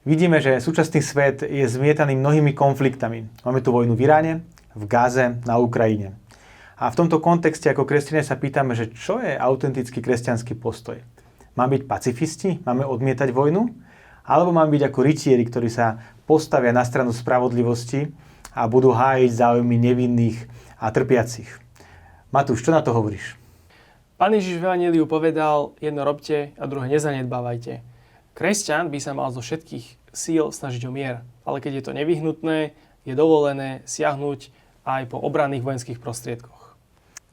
Vidíme, že súčasný svet je zmietaný mnohými konfliktami. Máme tu vojnu v Iráne, v Gáze, na Ukrajine. A v tomto kontexte ako kresťania sa pýtame, že čo je autentický kresťanský postoj? Máme byť pacifisti? Máme odmietať vojnu? Alebo máme byť ako rytieri, ktorí sa postavia na stranu spravodlivosti a budú hájiť záujmy nevinných a trpiacich? Matúš, čo na to hovoríš? Pán Ježiš v Evanjeliu povedal, jedno robte a druhé nezanedbávajte. Kresťan by sa mal zo všetkých síl snažiť o mier, ale keď je to nevyhnutné, je dovolené siahnuť aj po obranných vojenských prostriedkoch.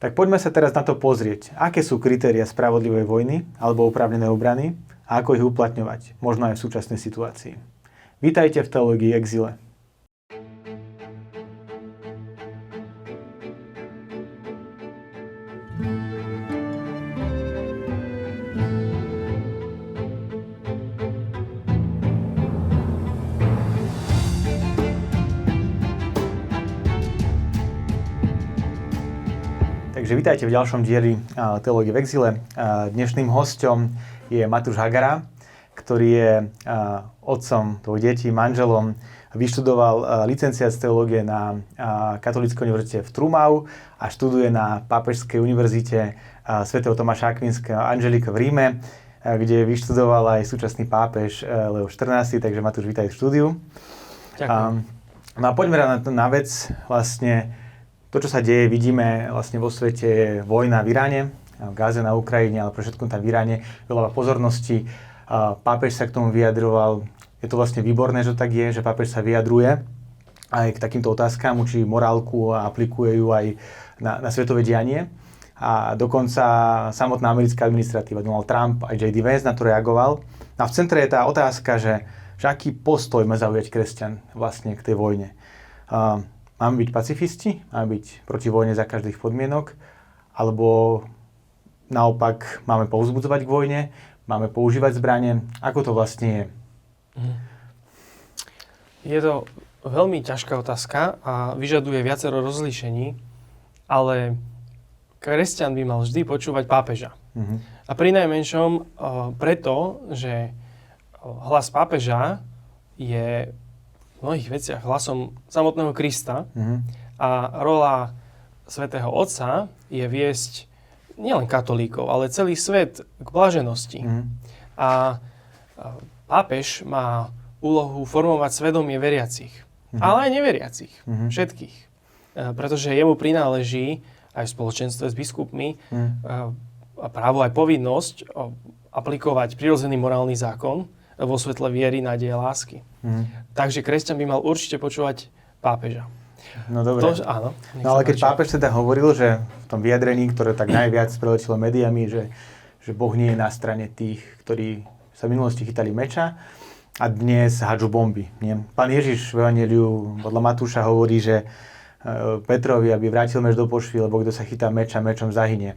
Tak poďme sa teraz na to pozrieť. Aké sú kritéria spravodlivej vojny alebo oprávnenej obrany a ako ich uplatňovať, možno aj v súčasnej situácii. Vítajte v Teológii Exile. Takže vítajte v ďalšom dieli Teológie v exile. Dnešným hosťom je Matúš Hagara, ktorý je otcom dvoch detí, manželom. Vyštudoval licenciát z teológie na Katolíckej univerzite v Trumau a študuje na Pápežskej univerzite svätého Tomáša Akvinského Angelika v Ríme, kde vyštudoval aj súčasný pápež Leo XIV. Takže Matúš, vítaj v štúdiu. Ďakujem. No a poďme na vec. Vlastne to, čo sa deje, vidíme vlastne vo svete, je vojna v Iráne, v Gáze, na Ukrajine, ale pre všetko tam v Iráne veľa pozornosti. Pápež sa k tomu vyjadroval. Je to vlastne výborné, že tak je, že pápež sa vyjadruje aj k takýmto otázkam, učí morálku a aplikuje ju aj na svetové dianie. A dokonca samotná americká administratíva, Donald Trump, aj J.D. Vance na to reagoval. A v centre je tá otázka, že aký postoj má zaujať kresťan vlastne k tej vojne. Máme byť pacifisti? Máme byť proti vojne za každých podmienok? Alebo naopak máme povzbudzovať k vojne? Máme používať zbrane? Ako to vlastne je? Je to veľmi ťažká otázka a vyžaduje viacero rozlíšení, ale kresťan by mal vždy počúvať pápeža. A pri najmenšom preto, že hlas pápeža je v mnohých veciach hlasom samotného Krista a rola svätého Otca je viesť nielen katolíkov, ale celý svet k blaženosti. A pápež má úlohu formovať svedomie veriacich, ale aj neveriacich, všetkých. Pretože jemu prináleží aj v spoločenstve s biskupmi a právo aj povinnosť aplikovať prirodzený morálny zákon vo svetle viery, nádeje a lásky. Takže kresťan by mal určite počúvať pápeža. No dobre. Áno. No ale keď pápež teda hovoril, že v tom vyjadrení, ktoré tak najviac preletelo médiami, že Boh nie je na strane tých, ktorí sa v minulosti chytali meča a dnes hádžu bomby. Nie? Pán Ježiš v Evanjeliu podľa Matúša hovorí, že Petrovi, aby vrátil meč do pošvy, lebo kto sa chytá meča, mečom zahynie.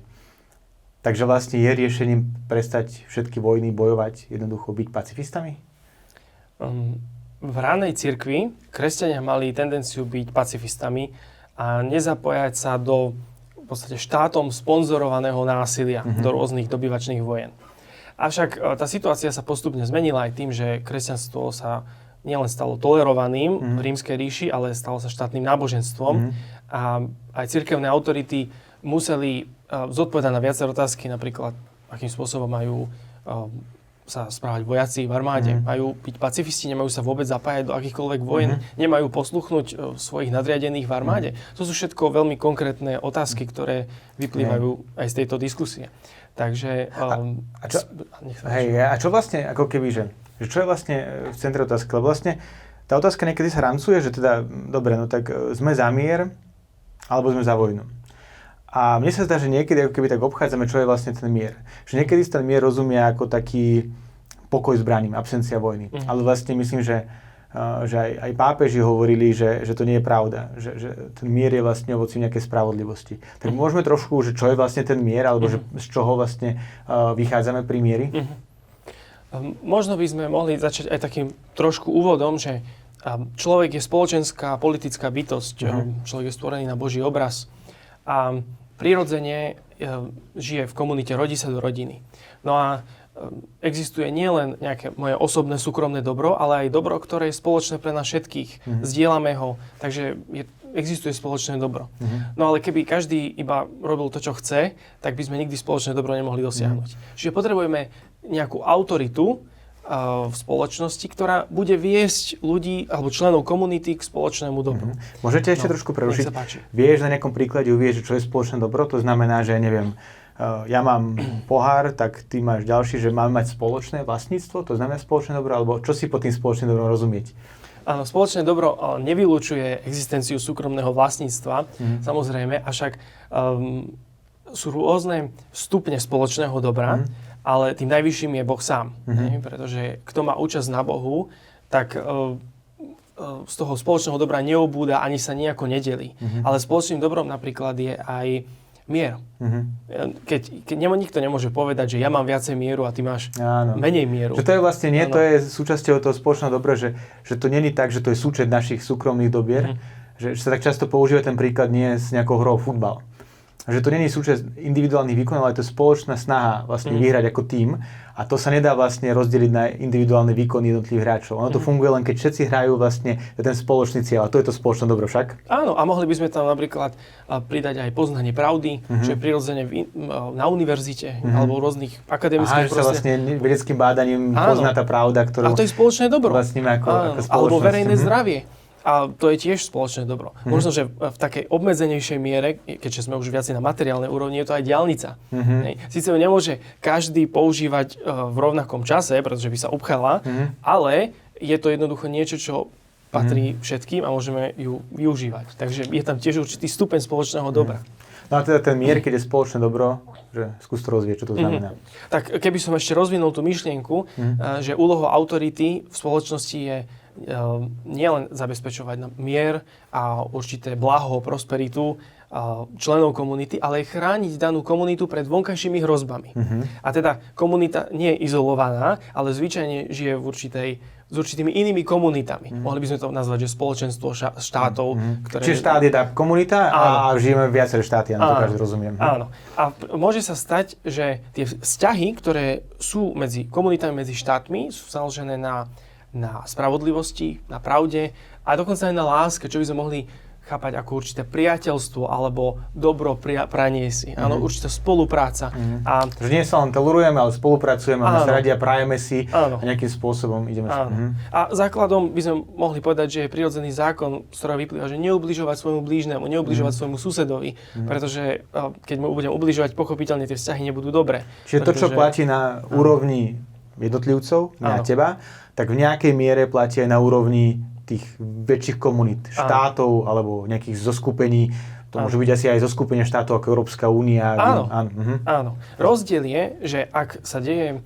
Takže vlastne je riešením prestať všetky vojny, bojovať, jednoducho byť pacifistami? V ranej cirkvi kresťania mali tendenciu byť pacifistami a nezapojať sa do v podstate štátom sponzorovaného násilia, do rôznych dobyvačných vojen. Avšak tá situácia sa postupne zmenila aj tým, že kresťanstvo sa nielen stalo tolerovaným v Rímskej ríši, ale stalo sa štátnym náboženstvom a aj cirkevné autority museli zodpovedať na viaceré otázky, napríklad akým spôsobom majú sa správať vojaci v armáde, majú byť pacifisti, nemajú sa vôbec zapájať do akýchkoľvek vojen, nemajú posluchnúť svojich nadriadených v armáde. To sú všetko veľmi konkrétne otázky, ktoré vyplývajú aj z tejto diskusie. Takže... A čo vlastne, ako keby, že čo je vlastne v centre otázky? Lebo vlastne tá otázka niekedy sa rancuje, že teda, dobre, no tak sme za mier, alebo sme za vojnu. A mne sa zdá, že niekedy ako keby tak obchádzame, čo je vlastne ten mier. Že niekedy ten mier rozumie ako taký pokoj zbraním, absencia vojny. Ale vlastne myslím, že aj pápeži hovorili, že to nie je pravda. Že ten mier je vlastne ovocím nejakej spravodlivosti. Tak môžeme trošku, že čo je vlastne ten mier, alebo že z čoho vlastne vychádzame pri mieri? Možno by sme mohli začať aj takým trošku úvodom, že človek je spoločenská politická bytosť. Človek je stvorený na Boží obraz. A prirodzene žije v komunite, rodí sa do rodiny. No a existuje nielen nejaké moje osobné súkromné dobro, ale aj dobro, ktoré je spoločné pre nás všetkých. Zdieľame ho, takže existuje spoločné dobro. No ale keby každý iba robil to, čo chce, tak by sme nikdy spoločné dobro nemohli dosiahnuť. Čiže potrebujeme nejakú autoritu v spoločnosti, ktorá bude viesť ľudí alebo členov komunity k spoločnému dobru. Môžete ešte trošku prerušiť? Vieš na nejakom príklade uvieť, čo je spoločné dobro? To znamená, že neviem, ja mám pohár, tak ty máš ďalší, že máme mať spoločné vlastníctvo? To znamená spoločné dobro? Alebo čo si pod tým spoločným dobrom rozumieť? Áno, spoločné dobro nevylučuje existenciu súkromného vlastníctva, samozrejme, avšak sú rôzne stupne spoločného dobra, ale tým najvyšším je Boh sám. Pretože kto má účasť na Bohu, tak z toho spoločného dobra neobúda ani sa nejako nedelí. Ale spoločným dobrom napríklad je aj mier. Keď nikto nemôže povedať, že ja mám viacej mieru a ty máš menej mieru. Že to je vlastne nie, to je súčasťou toho spoločného dobra, že to není tak, že to je súčet našich súkromných dobier, že sa tak často používa ten príklad nie s nejakou hrou futbal. Že to nie je súčasť individuálnych výkonov, ale to je spoločná snaha vlastne vyhrať ako tím a to sa nedá vlastne rozdeliť na individuálne výkony jednotlivých hráčov. Ono to funguje len keď všetci hrajú vlastne ten spoločný cieľ a to je to spoločné dobro však. Áno, a mohli by sme tam napríklad pridať aj poznanie pravdy, čo je prirodzene na univerzite alebo v rôznych akademických prostriedkoch. Že sa vlastne vedeckým bádaním pozná tá pravda, ktorú... A to je spoločné dobro. Vlastníme ako spoločnosť. Alebo verejné zdravie. A to je tiež spoločné dobro. Možno, že v takej obmedzenejšej miere, keďže sme už viac na materiálnej úrovni, je to aj diaľnica. Sice ju nemôže každý používať v rovnakom čase, pretože by sa upchala, ale je to jednoducho niečo, čo patrí všetkým a môžeme ju využívať. Takže je tam tiež určitý stupeň spoločného dobra. No a teda ten mier, keď je spoločné dobro, že skús to rozvieť, čo to znamená. Tak keby som ešte rozvinul tú myšlienku, že úlohou autority v spoločnosti je nielen zabezpečovať mier a určité blaho, prosperitu členov komunity, ale aj chrániť danú komunitu pred vonkajšími hrozbami. A teda komunita nie je izolovaná, ale zvyčajne žije s určitými inými komunitami. Mohli by sme to nazvať, že spoločenstvo štátov, ktoré... Čiže štát je tá komunita a žijeme v viaceré štáty, ja to každý rozumiem. Áno. A môže sa stať, že tie vzťahy, ktoré sú medzi komunitami, medzi štátmi, sú založené na spravodlivosti, na pravde a dokonca aj na láske, čo by sme mohli chápať ako určité priateľstvo alebo dobro pranie si. Áno, určitá spolupráca. A že nie sa len tolerujeme, ale spolupracujeme, máme sa radi a prajeme si a nejakým spôsobom ideme sa. A základom by sme mohli povedať, že je prirodzený zákon, z ktorého vyplýva, že neubližovať svojmu blížnemu, neubližovať svojmu susedovi, pretože keď mu budem ubližovať, pochopiteľne tie vzťahy nebudú dobré. Čiže to, čo platí na úrovni jednotlivcov, na teba, tak v nejakej miere platí aj na úrovni tých väčších komunít, štátov alebo nejakých zoskupení. To môže byť asi aj zoskupenie štátov ako Európska únia. Áno. Rozdiel je, že ak sa deje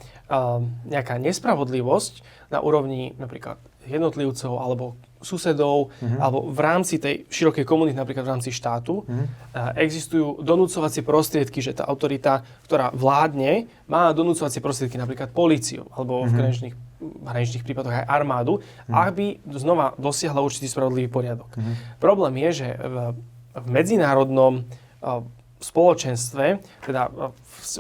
nejaká nespravodlivosť na úrovni napríklad jednotlivcov alebo susedov, alebo v rámci tej širokej komunity, napríklad v rámci štátu, existujú donúcovacie prostriedky, že tá autorita, ktorá vládne, má donúcovacie prostriedky, napríklad políciu, alebo v hraničných prípadoch aj armádu, aby znova dosiahla určitý spravodlivý poriadok. Problém je, že v medzinárodnom spoločenstve, teda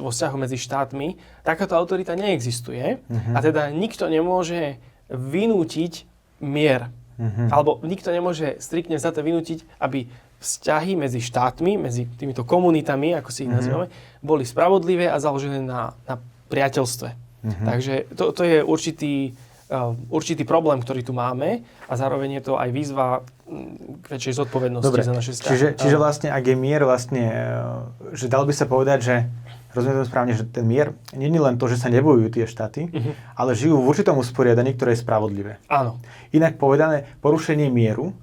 vo vzťahu medzi štátmi, takáto autorita neexistuje a teda nikto nemôže vynútiť mier. Alebo nikto nemôže striktne za to vynútiť, aby vzťahy medzi štátmi, medzi týmito komunitami, ako si ich nazývame, boli spravodlivé a založené na priateľstve. Takže to je určitý problém, ktorý tu máme a zároveň je to aj výzva k väčšej zodpovednosti za naše vzťahy. Čiže vlastne, ak je mier vlastne, že dal by sa povedať, že rozumiem to správne, že ten mier nie je len to, že sa nebojujú tie štáty, ale žijú v určitom usporiadaní, ktoré je spravodlivé. Áno. Inak povedané, porušenie mieru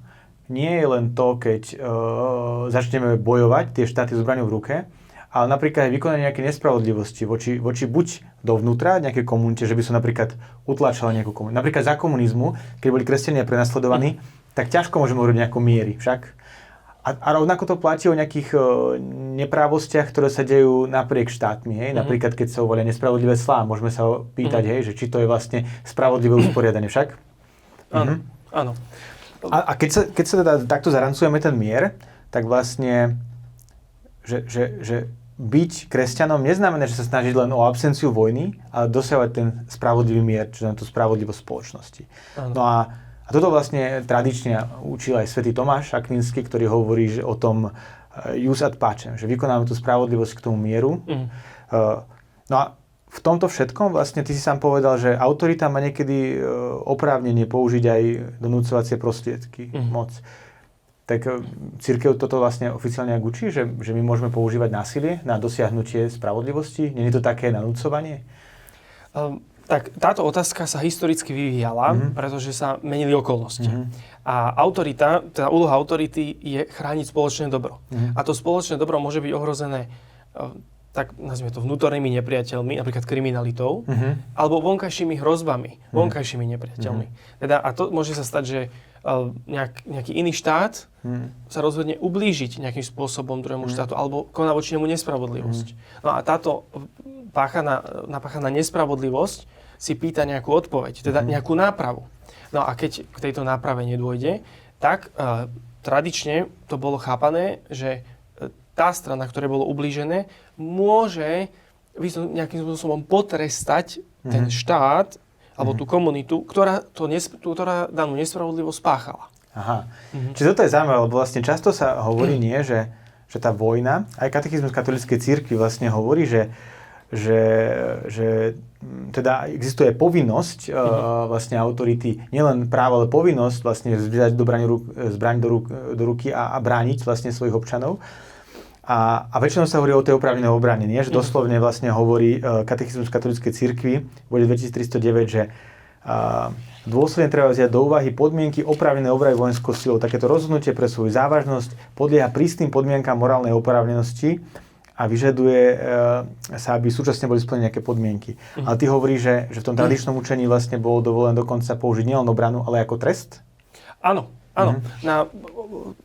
nie je len to, keď začneme bojovať tie štáty s zbraňou v ruke, ale napríklad aj vykonanie nejaké nespravodlivosti voči buď dovnútra nejakej komunite, že by som napríklad utlačal nejakú komunitu. Napríklad za komunizmu, keď boli kresťania prenasledovaní, tak ťažko môžeme hovoriť o nejakom miery však. A rovnako to platí o nejakých neprávostiach, ktoré sa dejú napriek štátmi. Hej? Napríklad, keď sa uvolia nespravodlivé clá, môžeme sa pýtať, hej, že či to je vlastne spravodlivé usporiadanie však. Áno. A keď sa teda takto zarancujeme ten mier, tak vlastne, že byť kresťanom neznamená, že sa snažiť len o absenciu vojny, ale dosiahnuť ten spravodlivý mier, čiže tú spravodlivosť spoločnosti. Áno. No a toto vlastne tradične učil aj svätý Tomáš Akvinský, ktorý hovorí že o tom jus ad pacem, že vykonáme tú spravodlivosť k tomu mieru. No a v tomto všetkom vlastne ty si sám povedal, že autorita má niekedy oprávnenie použiť aj donúcovacie prostriedky, moc. Tak cirkev toto vlastne oficiálne ak učí, že my môžeme používať násilie na dosiahnutie spravodlivosti? Nie je to také nanúcovanie? Tak táto otázka sa historicky vyvíjala, pretože sa menili okolnosti. A autorita, teda úloha autority je chrániť spoločné dobro. A to spoločné dobro môže byť ohrozené tak nazvime to vnútornými nepriateľmi, napríklad kriminalitou, alebo vonkajšími hrozbami, vonkajšími nepriateľmi. Teda, a to môže sa stať, že nejaký iný štát sa rozhodne ublížiť nejakým spôsobom druhému štátu, alebo koná voči nemu nespravodlivosť. No a táto napáchaná nespravodlivosť si pýta nejakú odpoveď, teda nejakú nápravu. No a keď k tejto náprave nedôjde, tak tradične to bolo chápané, že tá strana, ktoré bolo ublížené, môže nejakým spôsobom potrestať ten štát alebo tú komunitu, ktorá danú nespravodlivosť spáchala. Aha. Čiže toto je zaujímavé, lebo vlastne často sa hovorí že tá vojna, aj katechizmus katolíckej cirkvi vlastne hovorí, že teda existuje povinnosť vlastne autority, nielen právo, ale povinnosť vlastne vziať zbraň do ruky a brániť vlastne svojich občanov. A väčšinou sa hovorí o tej oprávnenej obrane, nie? Že doslovne vlastne hovorí katechizmus katolíckej cirkvi v bode 2309, že dôsledne treba vziať do úvahy podmienky oprávnenej obrany vojenskou silou. Takéto rozhodnutie pre svoju závažnosť podlieha prísnym podmienkam morálnej oprávnenosti a vyžaduje sa, aby súčasne boli splnené nejaké podmienky. Ale ty hovoríš, že v tom tradičnom učení vlastne bolo dovolené dokonca použiť nielen obranu, ale ako trest? Áno.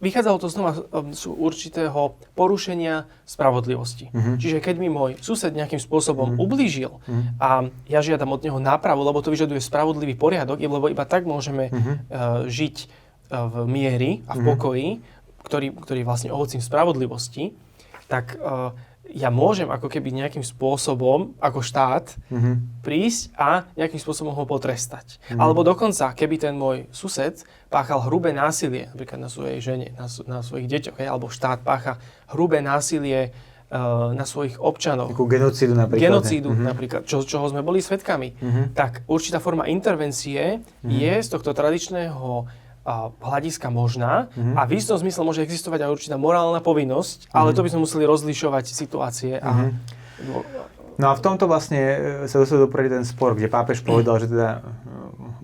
Vychádzalo to znova z určitého porušenia spravodlivosti. Čiže keď mi môj sused nejakým spôsobom ublížil a ja žiadam od neho nápravu, lebo to vyžaduje spravodlivý poriadok, lebo iba tak môžeme žiť v mieri a v pokoji, ktorý je vlastne ovocím spravodlivosti, tak ja môžem ako keby nejakým spôsobom, ako štát, prísť a nejakým spôsobom ho potrestať. Alebo dokonca, keby ten môj sused páchal hrubé násilie, napríklad na svojej žene, na svojich deťoch, alebo štát pácha hrubé násilie na svojich občanoch. Takú genocídu napríklad. Genocídu napríklad, čoho sme boli svedkami. Tak určitá forma intervencie je z tohto tradičného hľadiska možná a v istom zmysle môže existovať aj určitá morálna povinnosť, ale to by sme museli rozlišovať situácie. No a v tomto vlastne sa dostal dopredu ten spor, kde pápež povedal, že teda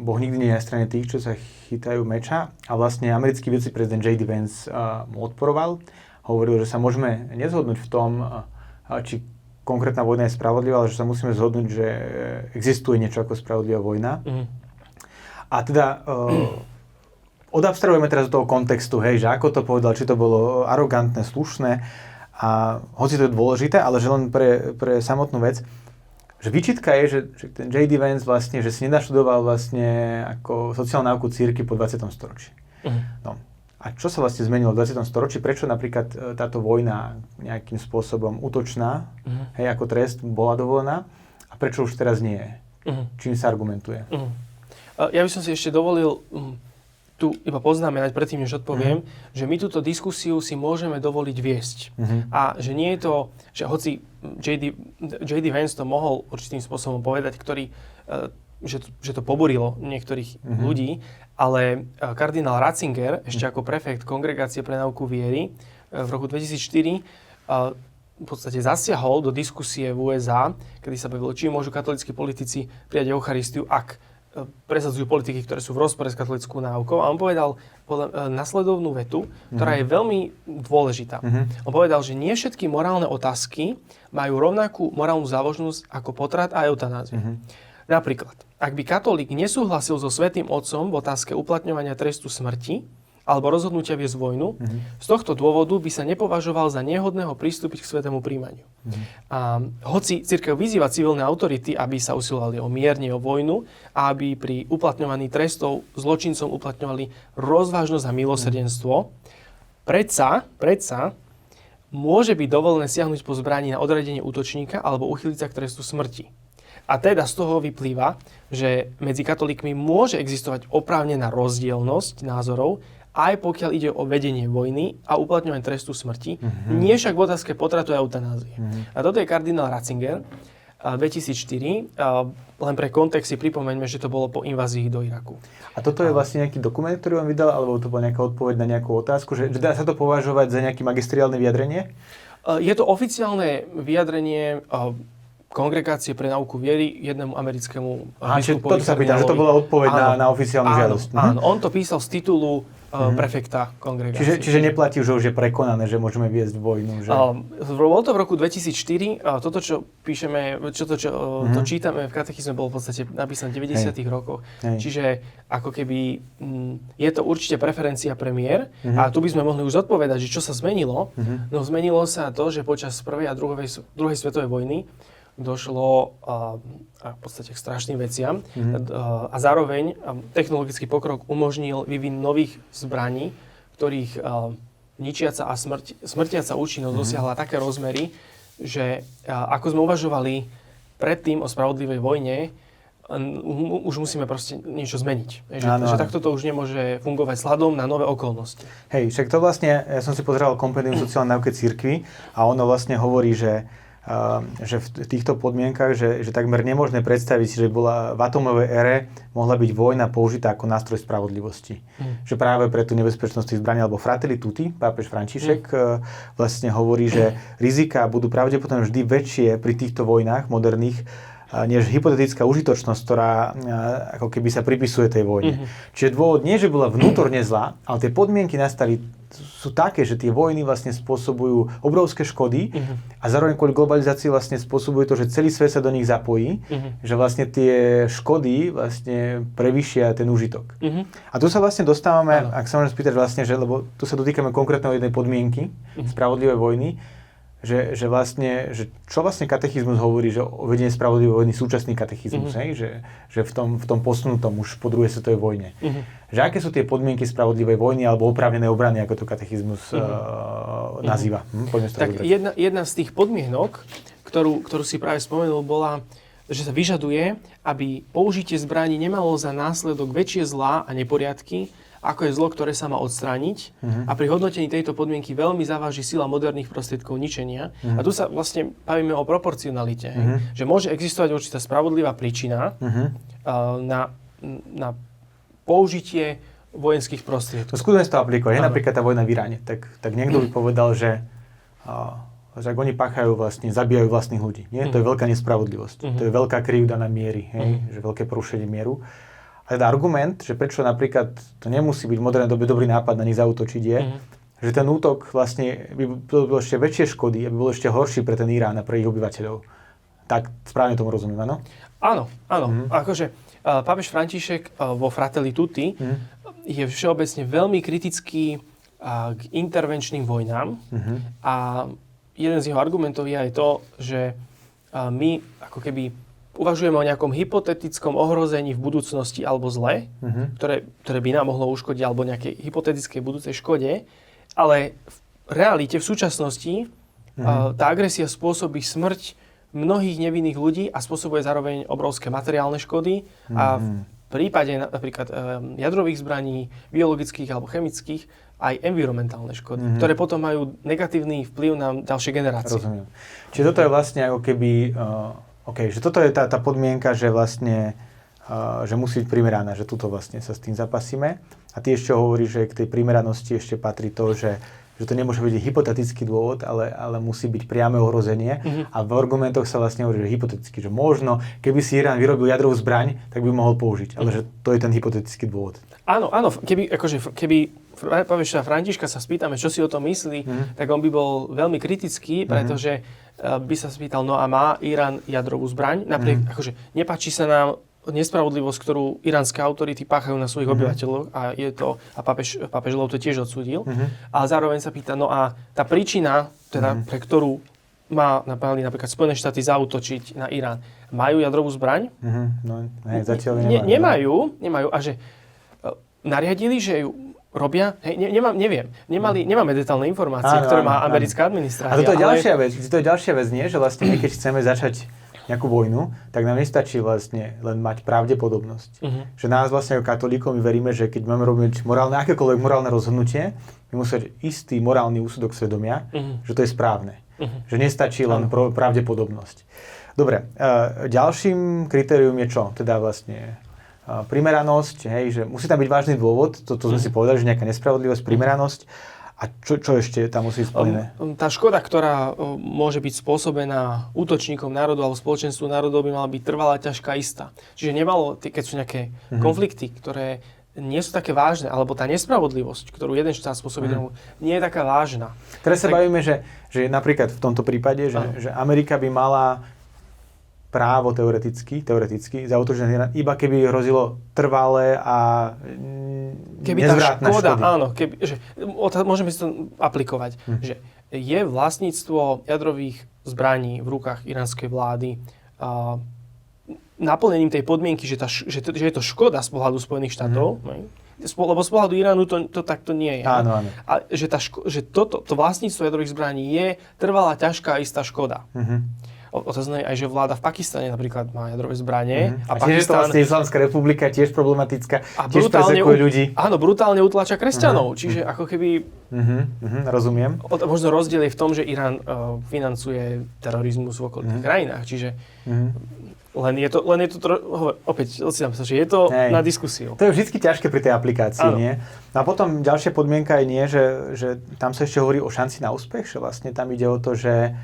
Boh nikdy nie je na strane tých, čo sa chytajú meča a vlastne americký viceprezident J.D. Vance mu odporoval. Hovoril, že sa môžeme nezhodnúť v tom, či konkrétna vojna je spravodlivá, ale že sa musíme zhodnúť, že existuje niečo ako spravodlivá vojna. A teda odabstrahujeme teraz do toho kontextu, že ako to povedal, či to bolo arogantné, slušné a hoci to je dôležité, ale že len pre samotnú vec, že výčitka je, že ten J.D. Vance vlastne, že si nenaštudoval vlastne ako sociálnu náuku cirkvi po 20. storočí. No. A čo sa vlastne zmenilo v 20. storočí? Prečo napríklad táto vojna nejakým spôsobom útočná, ako trest bola dovolená a prečo už teraz nie je? Čím sa argumentuje? Ja by som si ešte dovolil tu iba poznamenať predtým, než odpoviem, že my túto diskusiu si môžeme dovoliť viesť. A že nie je to, že hoci J.D. Vance to mohol určitým spôsobom povedať, že to poburilo niektorých ľudí, ale kardinál Ratzinger, ešte ako prefekt Kongregácie pre náuku viery v roku 2004, v podstate zasiahol do diskusie v USA, kedy sa bavilo, či môžu katolícki politici prijať Eucharistiu, ak presadzujú politiky, ktoré sú v rozpore s katolickou náukou. A on povedal nasledovnú vetu, ktorá je veľmi dôležitá. On povedal, že nie všetky morálne otázky majú rovnakú morálnu závažnosť ako potrat a eutanázia. Napríklad, ak by katolík nesúhlasil so Svätým Otcom v otázke uplatňovania trestu smrti alebo rozhodnutia viesť vojnu, z tohto dôvodu by sa nepovažoval za nehodného pristúpiť k svätému príjmaniu. A hoci cirkev vyzýva civilné autority, aby sa usilovali o mier, nie o vojnu, a aby pri uplatňovaní trestov zločincom uplatňovali rozvážnosť a milosrdenstvo, predsa môže byť dovolené siahnuť po zbraní na odradenie útočníka alebo uchyliť sa k trestu smrti. A teda z toho vyplýva, že medzi katolíkmi môže existovať oprávnená rozdielnosť názorov, aj pokiaľ ide o vedenie vojny a uplatňovanie trestu smrti, nie však v otázke potratu a eutanázie. A toto je kardinál Ratzinger 2004. Len pre kontext si pripomeňme, že to bolo po invázii do Iraku. A toto je vlastne nejaký dokument, ktorý on vydal, alebo to bola nejaká odpoveď na nejakú otázku? Že dá sa to považovať za nejaké magistriálne vyjadrenie? Je to oficiálne vyjadrenie Kongregácie pre náuku viery jednému americkému biskupovi. Toto sa pýtam, že to bola odpoveď na oficiálnu žiadosť. Áno, on to písal z titulu prefekta kongregácie. Čiže neplatí, že už je prekonané, že môžeme viesť vojnu. Že... Bolo to v roku 2004. Toto, čo píšeme, to čítame v katechizme, bolo v podstate napísané v 90. rokoch. Čiže ako keby je to určite preferencia premiér. A tu by sme mohli už zodpovedať, že čo sa zmenilo. No zmenilo sa to, že počas prvej a druhej svetovej vojny došlo v podstate k strašným veciam a zároveň technologický pokrok umožnil vývin nových zbraní, ktorých ničiaca a smrtiaca účinnosť dosiahla také rozmery, že ako sme uvažovali predtým o spravodlivej vojne, už musíme proste niečo zmeniť. Že takto to už nemôže fungovať vzhľadom na nové okolnosti. Hej, však to vlastne, ja som si pozeral kompendium sociálnej náuky cirkvi a ono vlastne hovorí, že v týchto podmienkach, že takmer nemožné predstaviť si, že bola v atomovej ére mohla byť vojna použitá ako nástroj spravodlivosti. Že práve pre tú nebezpečnosť tých zbraní, alebo Fratelli Tutti, pápež František, vlastne hovorí, že rizika budú pravdepodobne vždy väčšie pri týchto vojnách moderných, než hypotetická užitočnosť, ktorá ako keby sa pripisuje tej vojne. Čiže dôvod nie, že bola vnútorne zlá, ale tie podmienky nastali sú také, že tie vojny vlastne spôsobujú obrovské škody a zároveň kvôli globalizácii vlastne spôsobuje to, že celý svet sa do nich zapojí, že vlastne tie škody vlastne prevýšia ten užitok. A tu sa vlastne dostávame, ak sa môžem spýtať vlastne, že, lebo tu sa dotýkame konkrétnej jednej podmienky spravodlivej vojny, že vlastne, že čo vlastne katechizmus hovorí, že o vedení spravodlivej vojny súčasný katechizmus, že v tom posunutom už po druhej svetovej vojne. Že aké sú tie podmienky spravodlivej vojny alebo oprávnenej obrany, ako to katechizmus nazýva? Tak jedna z tých podmienok, ktorú si práve spomenul, bola, že sa vyžaduje, aby použitie zbraní nemalo za následok väčšie zlá a neporiadky, ako je zlo, ktoré sa má odstrániť. A pri hodnotení tejto podmienky veľmi zaváži sila moderných prostriedkov ničenia. A tu sa vlastne bavíme o proporcionalite. Že môže existovať určitá spravodlivá príčina na použitie vojenských prostriedkov. Skúsme to aplikovať. Napríklad tá vojna v Iráne. Tak niekto by povedal, že ak oni páchajú vlastne, zabíjajú vlastných ľudí. Nie? To je veľká nespravodlivosť. To je veľká krivda na miery. Že veľké porušenie mieru. A teda argument, že prečo napríklad to nemusí byť v modernej dobe dobrý nápad na nich zaútočiť je, že ten útok vlastne by bol ešte väčšie škody a by bol ešte horší pre ten Irán a pre ich obyvateľov. Tak správne tomu rozumiem, áno? Áno. Akože pápež František vo Fratelli Tutti je všeobecne veľmi kritický k intervenčným vojnám a jeden z jeho argumentov je aj to, že my ako keby uvažujeme o nejakom hypotetickom ohrození v budúcnosti alebo zle, ktoré by nám mohlo uškodiť, alebo nejakej hypotetickej budúcej škode, ale v realite, v súčasnosti, tá agresia spôsobí smrť mnohých nevinných ľudí a spôsobuje zároveň obrovské materiálne škody a v prípade napríklad jadrových zbraní, biologických alebo chemických, aj environmentálne škody, ktoré potom majú negatívny vplyv na ďalšie generácie. Rozumiem. Čiže toto je vlastne ako keby... že toto je tá podmienka, že vlastne že musí byť primeraná, že tuto vlastne sa s tým zapasíme. A ty ešte hovoríš, že k tej primeranosti ešte patrí to, že to nemôže byť hypotetický dôvod, ale musí byť priame ohrozenie. A v argumentoch sa vlastne hovorí, že hypoteticky, že možno, keby si Irán vyrobil jadrovú zbraň, tak by mohol použiť. Ale že to je ten hypotetický dôvod. Áno, keby pápeža Františka sa spýtame, čo si o tom myslí, tak on by bol veľmi kritický, pretože by sa spýtal, no a má Irán jadrovú zbraň? Napriek, nepáči sa nám nespravodlivosť, ktorú iránske autority páchajú na svojich obyvateľoch a pápež Lov to tiež odsúdil. Ale zároveň sa pýta, no a tá príčina, teda pre ktorú mali napríklad Spojené štáty zaútočiť na Irán, majú jadrovú zbraň? Zatiaľ nemajú. Nemajú a že nariadili, že ju robia? Hej, neviem. Nemáme detailné informácie, ktoré má americká administrácia. A toto je ďalšia vec, nie? Že vlastne my, keď chceme začať nejakú vojnu, tak nám nestačí vlastne len mať pravdepodobnosť. Že nás vlastne ako katolíkov my veríme, že keď máme robiť akékoľvek morálne rozhodnutie, my musíme mať istý morálny úsudok svedomia, že to je správne. Že nestačí len pravdepodobnosť. Dobre, ďalším kritérium je čo? Teda vlastne primeranosť, hej, že musí tam byť vážny dôvod, to sme si povedali, že nejaká nespravodlivosť, primeranosť. A čo ešte tam musí byť splnené? Tá škoda, ktorá môže byť spôsobená útočníkom národu alebo spoločenstvu národov, by mala byť trvalá, ťažká, istá. Čiže nemalo, keď sú nejaké konflikty, ktoré nie sú také vážne, alebo tá nespravodlivosť, ktorú jeden štát spôsobí druhému, nie je taká vážna. Teraz sa bavíme, že napríklad v tomto prípade, že Amerika by mala právo teoreticky zaútočiť na Irán, iba keby hrozilo trvalé a nezvratné škody. Áno, môžeme si to aplikovať, že je vlastníctvo jadrových zbraní v rukách iránskej vlády naplnením tej podmienky, že je to škoda z pohľadu Spojených štátov, lebo z pohľadu Iránu to takto nie je. Áno. A že toto vlastníctvo jadrových zbraní je trvalá, ťažká, istá škoda. Otázne aj, že vláda v Pakistane napríklad má jadrové zbranie. A tiež je to vlastne Islamská republika, tiež problematická, tiež perzekuje ľudí. Áno, brutálne utláča kresťanov. Čiže ako keby... Rozumiem. Možno rozdiel je v tom, že Irán financuje terorizmus v okolitých krajinách. Čiže len je to opäť, že je to na diskusiu. To je vždy ťažké pri tej aplikácii, nie? No a potom ďalšia podmienka je nie, že tam sa ešte hovorí o šanci na úspech, že vlastne tam ide o to, že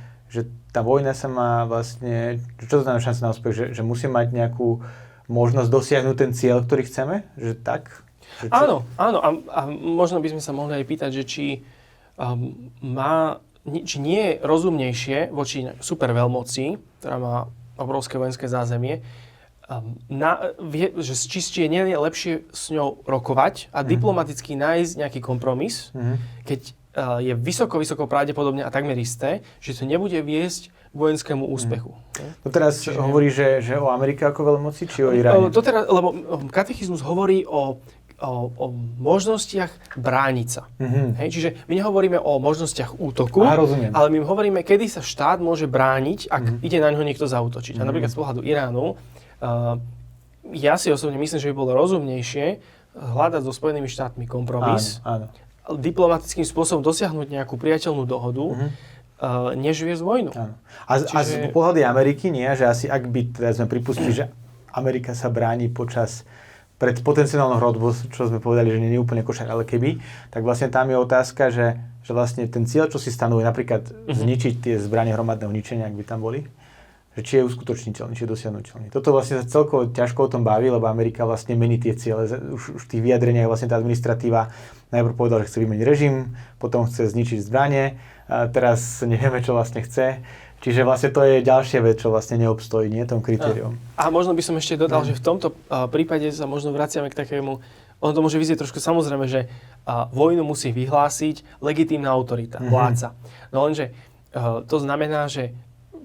tá vojna sa má vlastne, čo to znamená šanca na úspech, že musí mať nejakú možnosť dosiahnuť ten cieľ, ktorý chceme? Že tak? Áno. A možno by sme sa mohli aj pýtať, že či nie je rozumnejšie voči superveľmoci, ktorá má obrovské vojenské zázemie, či nie je lepšie s ňou rokovať a diplomaticky nájsť nejaký kompromis, keď je vysoko pravdepodobne a takmer isté, že to nebude viesť k vojenskému úspechu. To teraz hovorí, že o Amerike ako veľmoci, či o Iráne? Lebo katechizmus hovorí o možnostiach brániť sa. Hej, čiže my nehovoríme o možnostiach útoku, ale my hovoríme, kedy sa štát môže brániť, ak ide na ňo niekto zaútočiť. A napríklad z pohľadu Iránu, ja si osobne myslím, že by bolo rozumnejšie hľadať so Spojenými štátmi kompromis, áno. Diplomatickým spôsobom dosiahnuť nejakú priateľnú dohodu, než viesť vojnu. Áno. A z pohľadu Ameriky nie, že asi ak by teda sme pripustili, že Amerika sa bráni pred potenciálnou hrozbou, čo sme povedali, že nie je úplne košak, ale keby, tak vlastne tam je otázka, že vlastne ten cieľ, čo si stanovuje, napríklad zničiť tie zbranie hromadného ničenia, ak by tam boli, že či je uskutočniteľný, či je dosiahnuteľný. Toto vlastne sa celkovo ťažko o tom baví, lebo Amerika vlastne mení tie ciele. Už v tých vyjadreniach vlastne tá administratíva najprv povedala, že chce vymeniť režim, potom chce zničiť zbranie, a teraz nevieme, čo vlastne chce. Čiže vlastne to je ďalšia vec, čo vlastne neobstojí, nie tom kritériom. A možno by som ešte dodal, že v tomto prípade sa možno vraciame k takému, ono to môže vyzieť trošku samozrejme, že vojnu musí vyhlásiť legitímna autorita, vládca. No lenže to znamená, že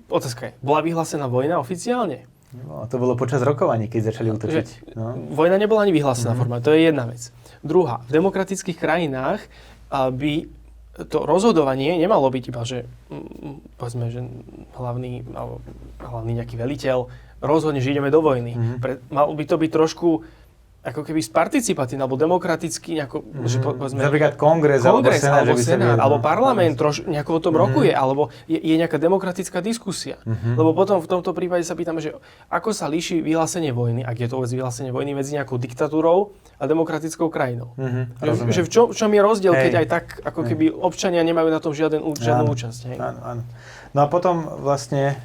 otázka je, bola vyhlásená vojna oficiálne? No, to bolo počas rokovaní, keď začali útočiť. No. Vojna nebola ani vyhlásená formálne, to je jedna vec. Druhá, v demokratických krajinách by to rozhodovanie nemalo byť iba, že povedzme, že hlavný nejaký veliteľ rozhodne, že ideme do vojny. Malo by to byť trošku ako keby participatívne, alebo demokraticky, že povedzme... Napríklad kongres alebo senát, alebo parlament nejako o tom rokuje, alebo je nejaká demokratická diskusia. Lebo potom v tomto prípade sa pýtame, že ako sa líši vyhlásenie vojny, ak je to vyhlásenie vojny medzi nejakou diktatúrou a demokratickou krajinou. Že v čom je rozdiel, keď aj tak, ako keby občania nemajú na tom žiadnu účasť. Áno. No a potom vlastne...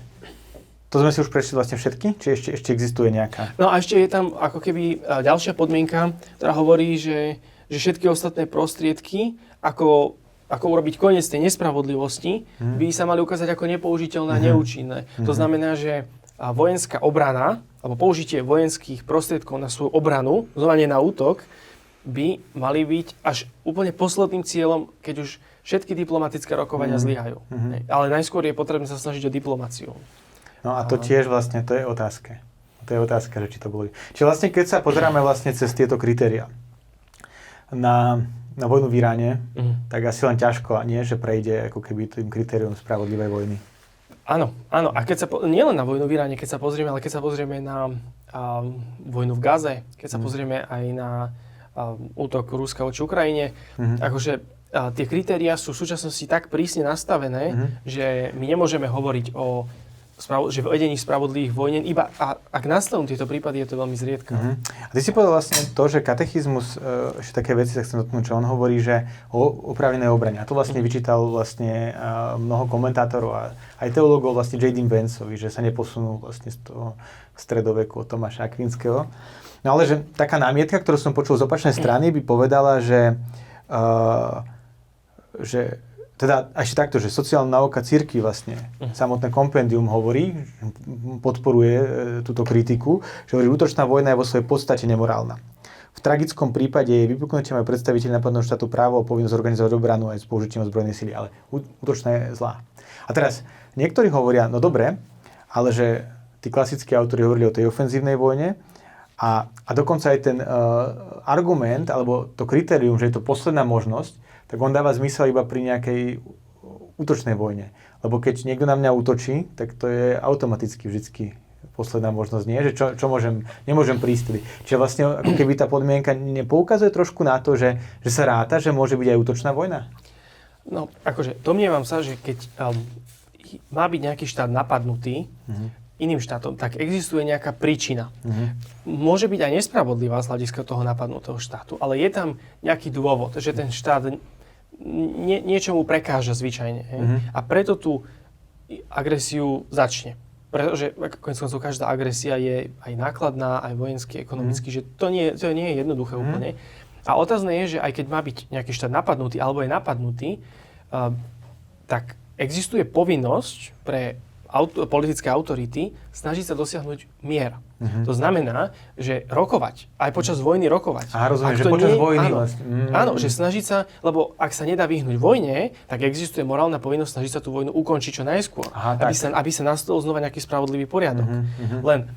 To sme si už prešli vlastne všetky? Či ešte existuje nejaká? No a ešte je tam ako keby ďalšia podmienka, ktorá hovorí, že všetky ostatné prostriedky, ako urobiť koniec tej nespravodlivosti, by sa mali ukázať ako nepoužiteľné a neúčinné. To znamená, že vojenská obrana, alebo použitie vojenských prostriedkov na svoju obranu, znova nie na útok, by mali byť až úplne posledným cieľom, keď už všetky diplomatické rokovania zlyhajú. Ale najskôr je potrebné sa snažiť o diplomáciu. No a to tiež vlastne, to je otázka. To je otázka, že či to boli. Čiže vlastne, keď sa pozeráme vlastne cez tieto kritériá na na vojnu v Iráne, tak asi len ťažko, nie, že prejde ako keby tým kritérium spravodlivej vojny. Áno. A keď nielen na vojnu v Iráne, keď sa pozrieme na vojnu v Gaze, keď sa pozrieme aj na útok Ruska voči Ukrajine, akože tie kritériá sú v súčasnosti tak prísne nastavené, že my nemôžeme hovoriť o že vedení spravodlivých vojen, iba ak nastanú tieto prípady, je to veľmi zriedka. A ty si povedal vlastne to, že katechizmus, ešte také veci sa chcem dotknúť, čo on hovorí, že o oprávnenej obrane. A to vlastne vyčítal vlastne mnoho komentátorov a aj teológov vlastne J.D. Vanceovi, že sa neposunul vlastne z toho stredoveku od Tomáša Akvinského. No ale že taká námietka, ktorú som počul z opačnej strany, by povedala, že teda ešte takto, že sociálna náuka cirkvi vlastne, samotné kompendium hovorí, podporuje túto kritiku, že hovorí, útočná vojna je vo svojej podstate nemorálna. V tragickom prípade jej vypuknutie majú predstaviteľi nápadného štátu právo a povinnosť organizovať obranu aj s použitím ozbrojenej sily, ale útočná je zlá. A teraz, niektorí hovoria, no dobre, ale že tí klasickí autori hovorili o tej ofenzívnej vojne a dokonca aj ten argument, alebo to kritérium, že je to posledná možnosť, tak on dáva zmysel iba pri nejakej útočnej vojne. Lebo keď niekto na mňa útočí, tak to je automaticky vždycky posledná možnosť, nie? Že čo nemôžem prísť. Čiže vlastne ako keby tá podmienka nepoukazuje trošku na to, že sa ráta, že môže byť aj útočná vojna? No, akože domnievam sa, že keď má byť nejaký štát napadnutý iným štátom, tak existuje nejaká príčina. Môže byť aj nespravodlivá z hľadiska toho napadnutého štátu, ale je tam nejaký dôvod, že ten štát niečomu prekáža zvyčajne. A preto tú agresiu začne. Pretože každá agresia je aj nákladná, aj vojensky, ekonomicky, že to nie je jednoduché úplne. A otázne je, že aj keď má byť nejaký štát napadnutý, alebo je napadnutý, tak existuje povinnosť pre politické autority snažiť sa dosiahnuť mier. To znamená, že rokovať, aj počas vojny rokovať. Aha, rozumiem, že počas vojny áno, vlastne. Áno, že snažiť sa, lebo ak sa nedá vyhnúť vojne, tak existuje morálna povinnosť snažiť sa tú vojnu ukončiť čo najskôr. Aha, aby sa nastolil znova nejaký spravodlivý poriadok. Len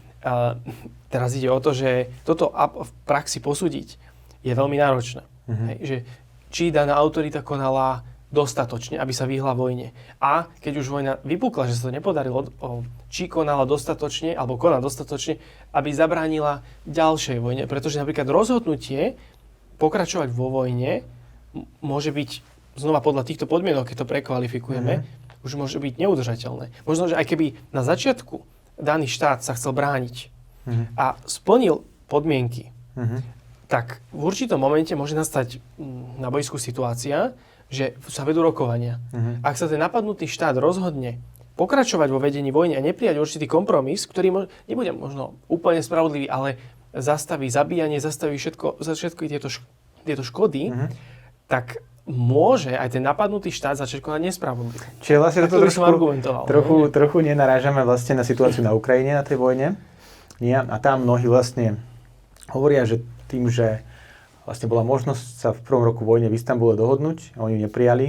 teraz ide o to, že toto v praxi posúdiť je veľmi náročné. Hej, že či daná autorita konala dostatočne, aby sa vyhla vojne. A keď už vojna vypukla, že sa to nepodarilo, či konala dostatočne, alebo koná dostatočne, aby zabránila ďalšej vojne. Pretože napríklad rozhodnutie pokračovať vo vojne môže byť, znova podľa týchto podmienok, keď to prekvalifikujeme, už môže byť neudržateľné. Možno, že aj keby na začiatku daný štát sa chcel brániť a splnil podmienky, tak v určitom momente môže nastať na bojsku situácia, že sa vedú rokovania. Ak sa ten napadnutý štát rozhodne pokračovať vo vedení vojny a neprijať určitý kompromis, ktorý nebude možno úplne spravodlivý, ale zastaví zabíjanie, zastaví všetky tieto škody, tak môže aj ten napadnutý štát začať konať nespravodlivo. Čiže vlastne to som argumentoval. Trochu nenarážame vlastne na situáciu na Ukrajine, na tej vojne. A tam mnohí vlastne hovoria, že tým, že vlastne bola možnosť sa v prvom roku vojne v Istanbule dohodnúť a oni ju neprijali,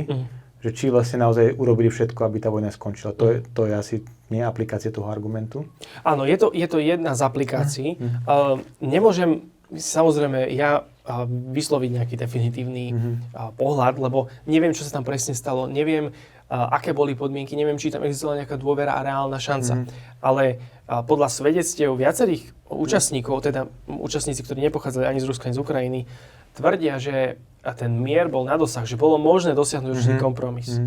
že či vlastne naozaj urobili všetko, aby tá vojna skončila. To je asi nie aplikácia toho argumentu. Áno, je to jedna z aplikácií. Nemôžem, samozrejme, ja vysloviť nejaký definitívny pohľad, lebo neviem, čo sa tam presne stalo, neviem, aké boli podmienky, neviem, či tam existovala nejaká dôvera a reálna šanca. Ale podľa svedectiev viacerých účastníkov, teda účastníci, ktorí nepochádzali ani z Ruska, ani z Ukrajiny, tvrdia, že ten mier bol na dosah, že bolo možné dosiahnuť určitý kompromis.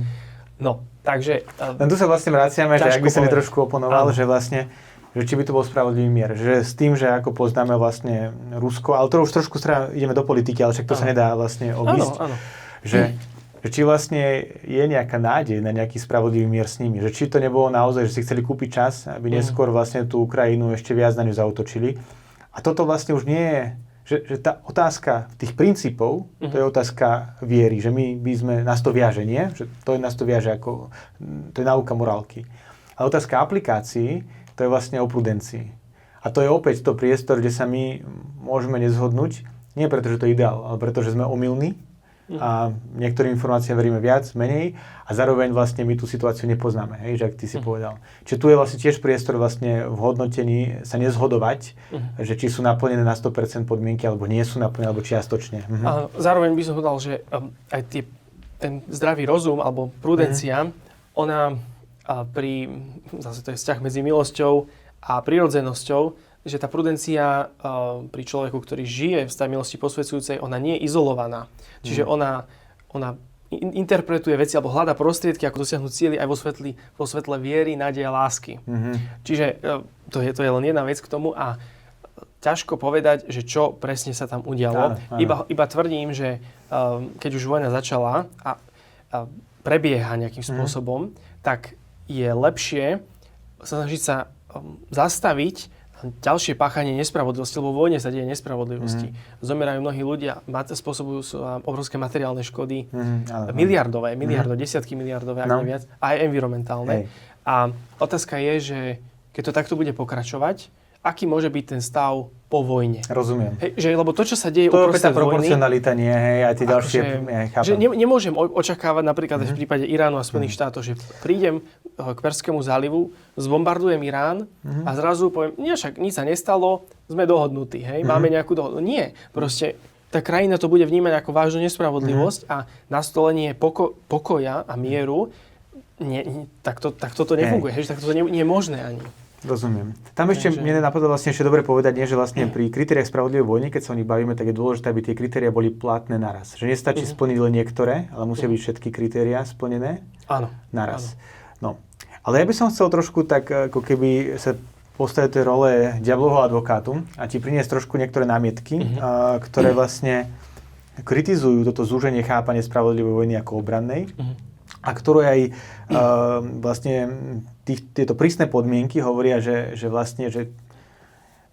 No, takže... Tu sa vlastne vraciame, že ak by sa mi trošku oponoval, že vlastne, že či by to bol spravodlivý mier. Že s tým, že ako poznáme vlastne Rusko, ale to už trošku ideme do politiky, ale však to sa nedá vlastne obísť. Áno. Že či vlastne je nejaká nádej na nejaký spravodlivý mier s nimi. Že či to nebolo naozaj, že si chceli kúpiť čas, aby neskôr vlastne tú Ukrajinu ešte viac na ňu zaútočili. A toto vlastne už nie je, že tá otázka tých princípov, to je otázka viery, že nás to viaže, nie? Že nás to viaže ako, to je náuka morálky. A otázka aplikácií, to je vlastne o prudencii. A to je opäť to priestor, kde sa my môžeme nezhodnúť, nie preto, že to je ideál, ale preto, že sme omylní a niektorým informáciám veríme viac, menej a zároveň vlastne my tú situáciu nepoznáme, hej, že ak ty si povedal. Čiže tu je vlastne tiež priestor vlastne v hodnotení sa nezhodovať, že či sú naplnené na 100% podmienky, alebo nie sú naplnené, alebo čiastočne. A zároveň by som povedal, že aj ten zdravý rozum alebo prudencia, ona zase to je vzťah medzi milosťou a prirodzenosťou, že tá prudencia pri človeku, ktorý žije v stav milosti posvedzujúcej, ona nie je izolovaná. Čiže ona interpretuje veci alebo hľadá prostriedky, ako dosiahnuť cieľy aj vo svetle viery, nádeje a lásky. Čiže to je len jedna vec k tomu a ťažko povedať, že čo presne sa tam udialo. Iba tvrdím, že keď už vojna začala a prebieha nejakým spôsobom, tak je lepšie sa snažiť sa zastaviť ďalšie páchanie nespravodlivosti, lebo vo vojne sa deje nespravodlivosti. Zomerajú mnohí ľudia, spôsobujú obrovské materiálne škody, miliardové, desiatky miliardové, ak nie viac, aj environmentálne. A otázka je, že keď to takto bude pokračovať, aký môže byť ten stav po vojne. Rozumiem. Lebo to, čo sa deje uprostred vojny... To je tá proporcionalita, nie, hej, aj tie ďalšie... Že nemôžem očakávať napríklad v prípade Iránu a Spojených štátov, že prídem k Perskému zálivu, zbombardujem Irán a zrazu poviem, však nič sa nestalo, sme dohodnutí, hej, máme nejakú dohodu. Nie, proste tá krajina to bude vnímať ako vážnu nespravodlivosť a nastolenie pokoja a mieru, tak toto nefunguje, hej, tak to nie je možné ani. Rozumiem. Tam ešte mne napadlo vlastne ešte dobre povedať, nie, že vlastne pri kritériách spravodlivej vojny, keď sa o nich bavíme, tak je dôležité, aby tie kritéria boli platné naraz. Že nestačí splniť len niektoré, ale musia byť všetky kritériá splnené naraz. No. Ale ja by som chcel trošku tak, ako keby sa postaviť tej role diablovho advokátu a ti priniesť trošku niektoré námietky, ktoré vlastne kritizujú toto zúženie chápania spravodlivej vojny ako obrannej. A ktoré aj vlastne tieto prísne podmienky hovoria, že vlastne, že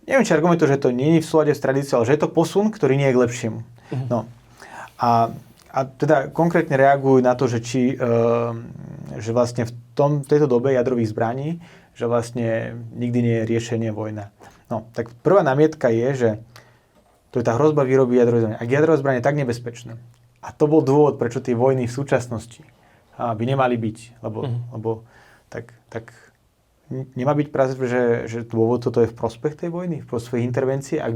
neviem, či argumentujú, že to nie je v súlade s tradíciou, ale že je to posun, ktorý nie je k lepšiemu. No. A teda konkrétne reagujú na to, že že vlastne v tejto dobe jadrových zbraní, že vlastne nikdy nie je riešenie vojna. No, tak prvá námietka je, že to je tá hrozba výroby jadrových zbraní. Ak jadrové zbranie je tak nebezpečné, a to bol dôvod, prečo tie vojny v súčasnosti by nemali byť, lebo tak nemá byť práve, že dôvod toto je v prospech tej vojny, v prospech intervencie. A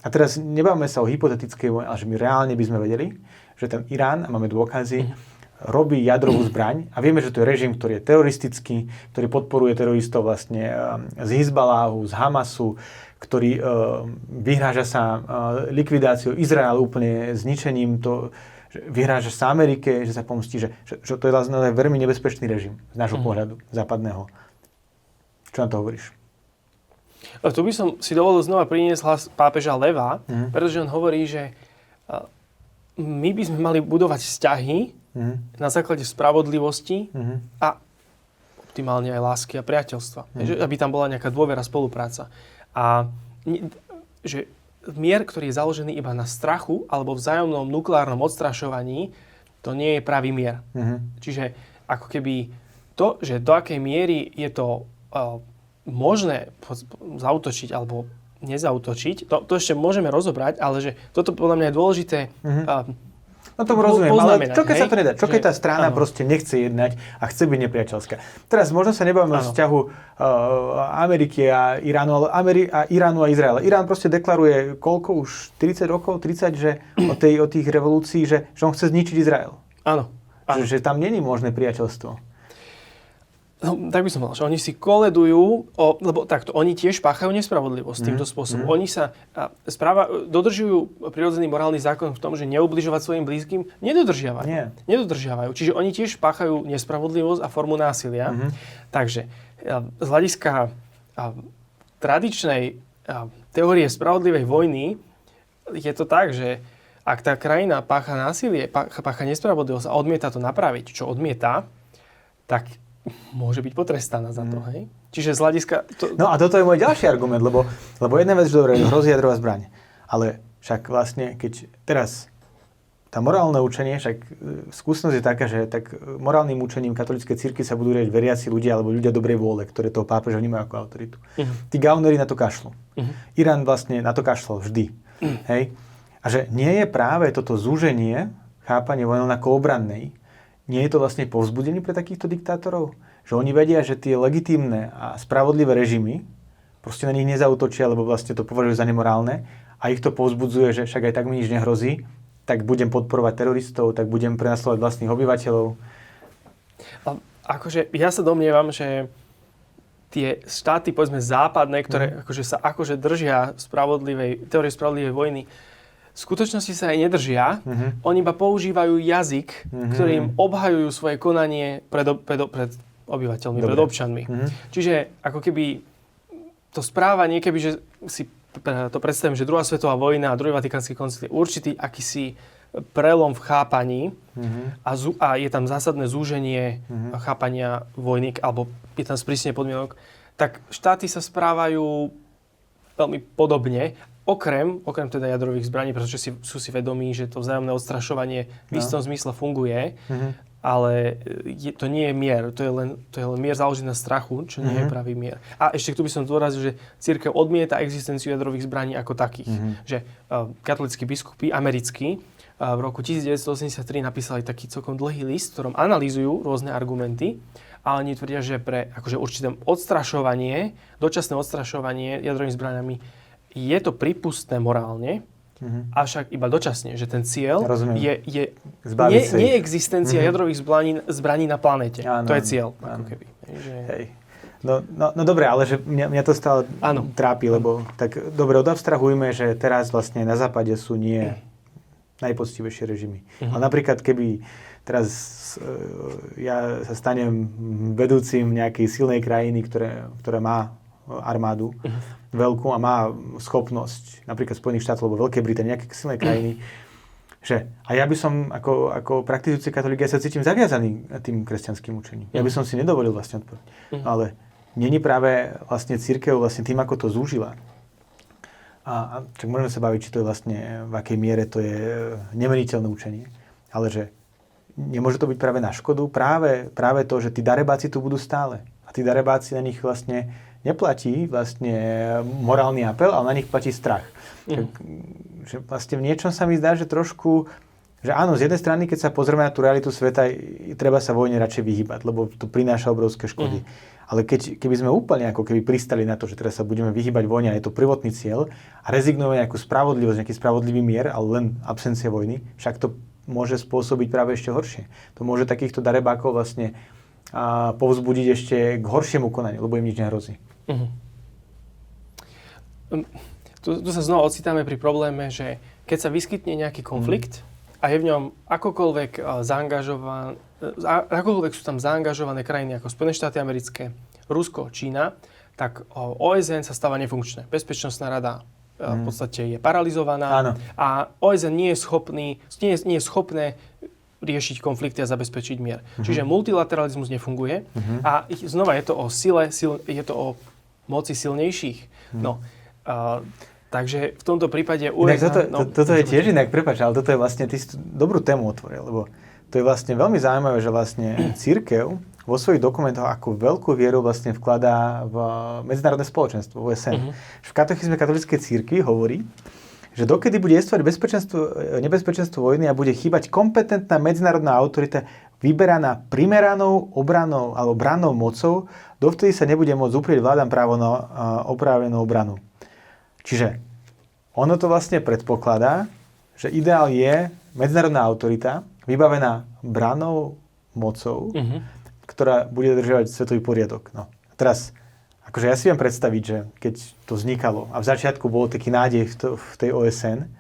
teraz nebavíme sa o hypotetickej vojne, ale že my reálne by sme vedeli, že ten Irán, a máme dôkazy, robí jadrovú zbraň a vieme, že to je režim, ktorý je teroristický, ktorý podporuje teroristov vlastne z Hizbaláhu, z Hamasu, ktorý vyhráža sa likvidáciou Izraelu, úplne zničením vyhráža sa Amerike, že sa pomstí, že to je vlastne veľmi nebezpečný režim z nášho pohľadu západného. Čo na to hovoríš? Tu by som si dovolil znova priniesť hlas pápeža Leva, pretože on hovorí, že my by sme mali budovať vzťahy na základe spravodlivosti a optimálne aj lásky a priateľstva. Aby tam bola nejaká dôvera, spolupráca. A že mier, ktorý je založený iba na strachu alebo vzájomnom nukleárnom odstrašovaní, to nie je pravý mier. Čiže ako keby to, že do akej miery je to možné zaútočiť alebo nezautočiť, to ešte môžeme rozobrať, ale že toto podľa mňa je dôležité no tomu rozumiem, ale čo keď sa to nedá? Čo keď tá strana proste nechce jednať a chce byť nepriateľská? Teraz možno sa nebavíme o vzťahu Ameriky a Iránu, ale Iránu a Izraela. Irán proste deklaruje koľko už? 30 rokov? 30, že o tých revolúcií, že on chce zničiť Izrael. Áno. Že tam není možné priateľstvo. No, tak by som povedal, že oni si koledujú, lebo takto, oni tiež páchajú nespravodlivosť týmto spôsobom. Oni sa dodržujú prirodzený morálny zákon v tom, že neubližovať svojim blízkym, nedodržiavajú. Čiže oni tiež páchajú nespravodlivosť a formu násilia. Takže z hľadiska tradičnej teórie spravodlivej vojny je to tak, že ak tá krajina pácha násilie, pácha nespravodlivosť a odmieta to napraviť, čo odmieta, tak môže byť potrestaná za to, hej? Čiže z hľadiska... No a toto je môj ďalší argument, lebo jedna vec, že dobre, hrozí jadrová zbraň. Ale však vlastne, keď teraz tá morálne učenie, však skúsenosť je taká, že tak morálnym učením katolíckej cirkvi sa budú riadiť veriaci ľudia alebo ľudia dobrej vôle, ktoré toho pápeža vnímajú ako autoritu. Tí gaunery na to kašľú. Irán vlastne na to kašľal vždy. Hej? A že nie je práve toto zúženie chápanie vojny ako obrannej, nie je to vlastne povzbudenie pre takýchto diktátorov? Že oni vedia, že tie legitímne a spravodlivé režimy proste na nich nezautočia, lebo vlastne to považujú za nemorálne a ich to povzbudzuje, že však aj tak mi nič nehrozí, tak budem podporovať teroristov, tak budem prenasledovať vlastných obyvateľov. Akože ja sa domnievam, že tie štáty, povedzme západné, ktoré akože sa akože držia teórie spravodlivej vojny, v skutočnosti sa aj nedržia. Oni iba používajú jazyk, ktorým obhajujú svoje konanie pred obyvateľmi, pred občanmi. Čiže ako keby to správanie, keby že si to predstavím, že druhá svetová vojna a druhý vatikánsky koncil je určitý akýsi prelom v chápaní a je tam zásadné zúženie chápania vojny, alebo je tam sprísnenie podmienok, tak štáty sa správajú veľmi podobne, okrem teda jadrových zbraní, pretože sú si vedomí, že to vzájomné odstrašovanie v istom zmysle funguje, ale to nie je mier, to je len mier založený na strachu, čo nie je pravý mier. A ešte tu by som zdôraznil, že cirkev odmieta existenciu jadrových zbraní ako takých. Že katolícki biskupy americkí v roku 1983 napísali taký celkom dlhý list, v ktorom analýzujú rôzne argumenty a oni tvrdia, že pre akože určité odstrašovanie, dočasné odstrašovanie jadrovými zbraniami je to prípustné morálne, avšak iba dočasne, že ten cieľ je neexistencia jadrových zbraní na planéte. To je cieľ. Ako keby. Hej. No dobre, ale že mňa to stále trápi, lebo tak dobre, odabstrahujme, že teraz vlastne na západe sú nie najpoctivejšie režimy. Ale napríklad, keby teraz ja sa stanem vedúcim nejakej silnej krajiny, ktorá má armádu veľkú a má schopnosť, napríklad Spojených štátov alebo Veľkej Británie, nejaké silné krajiny, a ja by som ako praktizujúci katolík, ja sa cítim zaviazaný tým kresťanským učením. Ja by som si nedovolil vlastne odpovedať. Ale není práve vlastne cirkev vlastne tým, ako to zúžila. A čak môžeme sa baviť, či to je vlastne, v akej miere to je nemeniteľné učenie. Ale že nemôže to byť práve na škodu? Práve to, že tí darebáci tu budú stále. A tí darebáci, na nich vlastne neplatí vlastne morálny apel, ale na nich platí strach. Že vlastne v niečom sa mi zdá, že trošku, že áno, z jednej strany, keď sa pozrieme na tú realitu sveta, treba sa vojne radšej vyhýbať, lebo to prináša obrovské škody. Ale keby sme úplne ako keby pristali na to, že teraz sa budeme vyhýbať vojne, a je to prvotný cieľ, a rezignujeme nejakú spravodlivosť, nejaký spravodlivý mier, ale len absencia vojny, však to môže spôsobiť práve ešte horšie. To môže takýchto darebákov vlastne povzbudiť ešte k horšiemu konaniu, lebo im nič nehrozí. Tu sa znova ocitáme pri probléme, že keď sa vyskytne nejaký konflikt a je v ňom akokoľvek sú tam zaangažované krajiny ako Spojené štáty americké, Rusko, Čína, tak OSN sa stáva nefunkčné. Bezpečnostná rada v podstate je paralizovaná a OSN nie je schopné riešiť konflikty a zabezpečiť mier. Čiže multilateralizmus nefunguje a znova je to o sile, je to o moci silnejších. Takže v tomto prípade USA... Toto je tiež inak, prepáč, ale toto je vlastne, ty si dobrú tému otvoril, lebo to je vlastne veľmi zaujímavé, že vlastne cirkev vo svojich dokumentoch ako veľkú vieru vlastne vkladá v medzinárodné spoločenstvo, OSN. V katechizme katolíckej cirkvi hovorí, že dokedy bude existovať nebezpečenstvo vojny a bude chýbať kompetentná medzinárodná autorita vyberaná primeranou obranou alebo brannou mocou, dovtedy sa nebude môcť uprieť vládam právo na oprávnenú obranu. Čiže ono to vlastne predpokladá, že ideál je medzinárodná autorita vybavená brannou mocou, ktorá bude dodržiavať svetový poriadok. No. A teraz, akože ja si viem predstaviť, že keď to vznikalo a v začiatku bol taký nádej v tej OSN,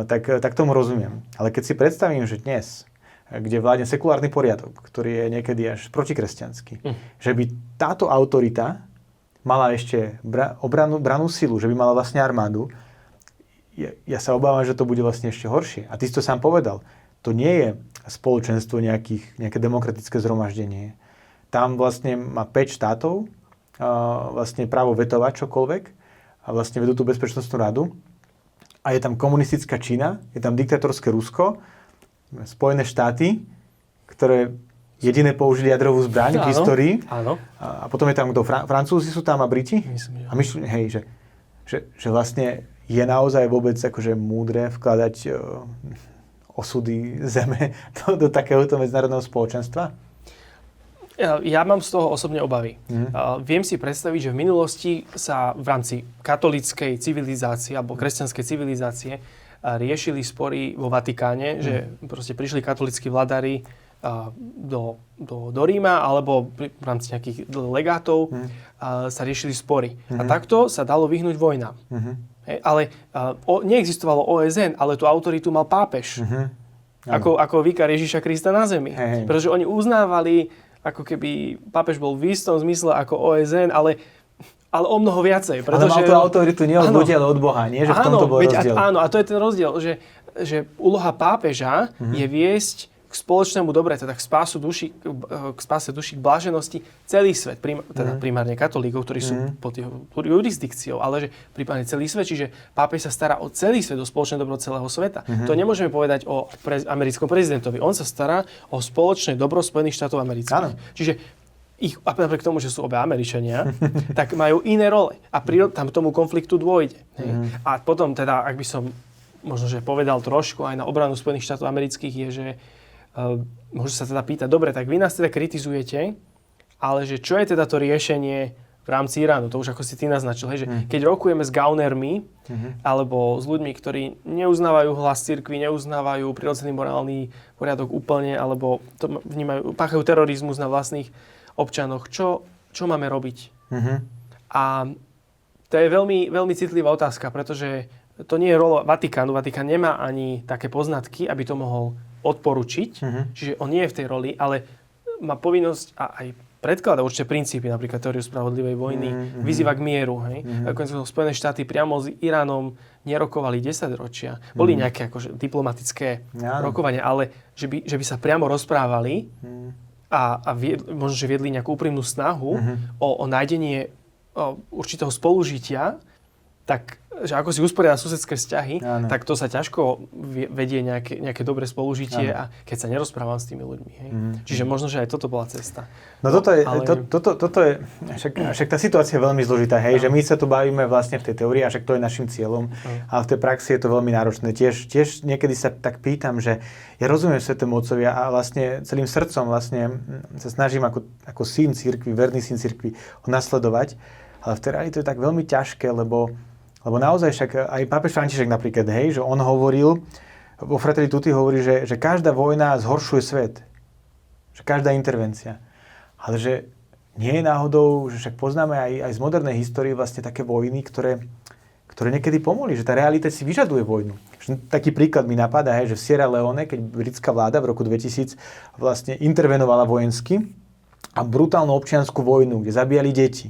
tak tomu rozumiem. Ale keď si predstavím, že dnes, kde vládne sekulárny poriadok, ktorý je niekedy až protikresťanský, že by táto autorita mala ešte brannú silu, že by mala vlastne armádu, ja sa obávam, že to bude vlastne ešte horšie. A ty si to sám povedal. To nie je spoločenstvo nejaké demokratické zhromaždenie. Tam vlastne má 5 štátov vlastne právo vetovať čokoľvek a vlastne vedú tú bezpečnostnú radu. A je tam komunistická Čína, je tam diktatorské Rusko, Spojené štáty, ktoré jediné použili jadrovú zbraň v histórii. Áno. A potom je tam kto? Francúzi sú tam a Briti? Myslím, že vlastne je naozaj vôbec akože múdre vkladať osudy Zeme do takéhoto medzinárodného spoločenstva? Ja mám z toho osobne obavy. Viem si predstaviť, že v minulosti sa v rámci katolíckej civilizácie alebo kresťanskej civilizácie riešili spory vo Vatikáne, že proste prišli katolícki vladári do Ríma alebo v rámci nejakých legátov sa riešili spory. A takto sa dalo vyhnúť vojnám. Ale neexistovalo OSN, ale tú autoritu mal pápež. Ako vikár Ježiša Krista na zemi. Pretože oni uznávali, ako keby pápež bol v istom zmysle ako OSN, ale o mnoho viacej. Ale mal tú autoritu nie od ľudí, ale od Boha, nie? Že v tomto bol rozdiel. Áno, a to je ten rozdiel, že úloha pápeža je viesť k spoločnému dobre, teda k spáse duši, k bláženosti celý svet, teda primárne katolíkov, ktorí sú pod jeho jurisdikciou, ale že prípadne celý svet, čiže pápež sa stará o celý svet, o spoločné dobro celého sveta. To nemôžeme povedať o americkom prezidentovi. On sa stará o spoločné dobro Spojených štátov amerických. Čiže a napriek tomu, že sú obe Američania, tak majú iné role a tam tomu konfliktu dôjde. A potom teda, ak by som možno, že povedal trošku aj na obranu Spojených štátov amerických, je, že môžu sa teda pýtať, dobre, tak vy nás teda kritizujete, ale že čo je teda to riešenie v rámci Iránu? To už ako si ty naznačil, hej, že keď rokujeme s gaunermi, alebo s ľuďmi, ktorí neuznávajú hlas cirkvi, neuznávajú prirodzený morálny poriadok úplne, alebo to páchajú terorizmus na vlastných občanoch, čo máme robiť? A to je veľmi, veľmi citlivá otázka, pretože to nie je rola Vatikánu. Vatikán nemá ani také poznatky, aby to mohol odporučiť, čiže on nie je v tej roli, ale má povinnosť a aj predkladá určite princípy, napríklad teóriu spravodlivej vojny, vyzýva k mieru. Spojené štáty priamo s Iránom nerokovali 10 ročia. Boli nejaké akože diplomatické rokovania, ale že by sa priamo rozprávali a možno, že viedli nejakú úprimnú snahu o nájdenie určitého spolužitia, tak že ako si usporiada susedské vzťahy, tak to sa ťažko vedie nejaké dobré spolužitie a keď sa nerozprávam s tými ľuďmi. Hej. Čiže možno, že aj toto bola cesta. No toto je však tá situácia je veľmi zložitá, hej, že my sa tu bavíme vlastne v tej teórii a však to je našim cieľom, ale v tej praxi je to veľmi náročné. Tiež niekedy sa tak pýtam, že ja rozumiem Svätému Otcovi a vlastne celým srdcom vlastne sa snažím ako syn cirkvi, verný syn cirkvi ho nasledovať, ale v tej realite to je tak veľmi ťažké, lebo naozaj však aj pápež František napríklad, hej, že on hovoril, vo Fratelli Tutti hovorí, že každá vojna zhoršuje svet. Že každá intervencia. Ale že nie je náhodou, že však poznáme aj z modernej histórie vlastne také vojny, ktoré niekedy pomohli, že tá realita si vyžaduje vojnu. Taký príklad mi napadá, hej, že v Sierra Leone, keď britská vláda v roku 2000 vlastne intervenovala vojensky, a brutálnu občiansku vojnu, kde zabíjali deti,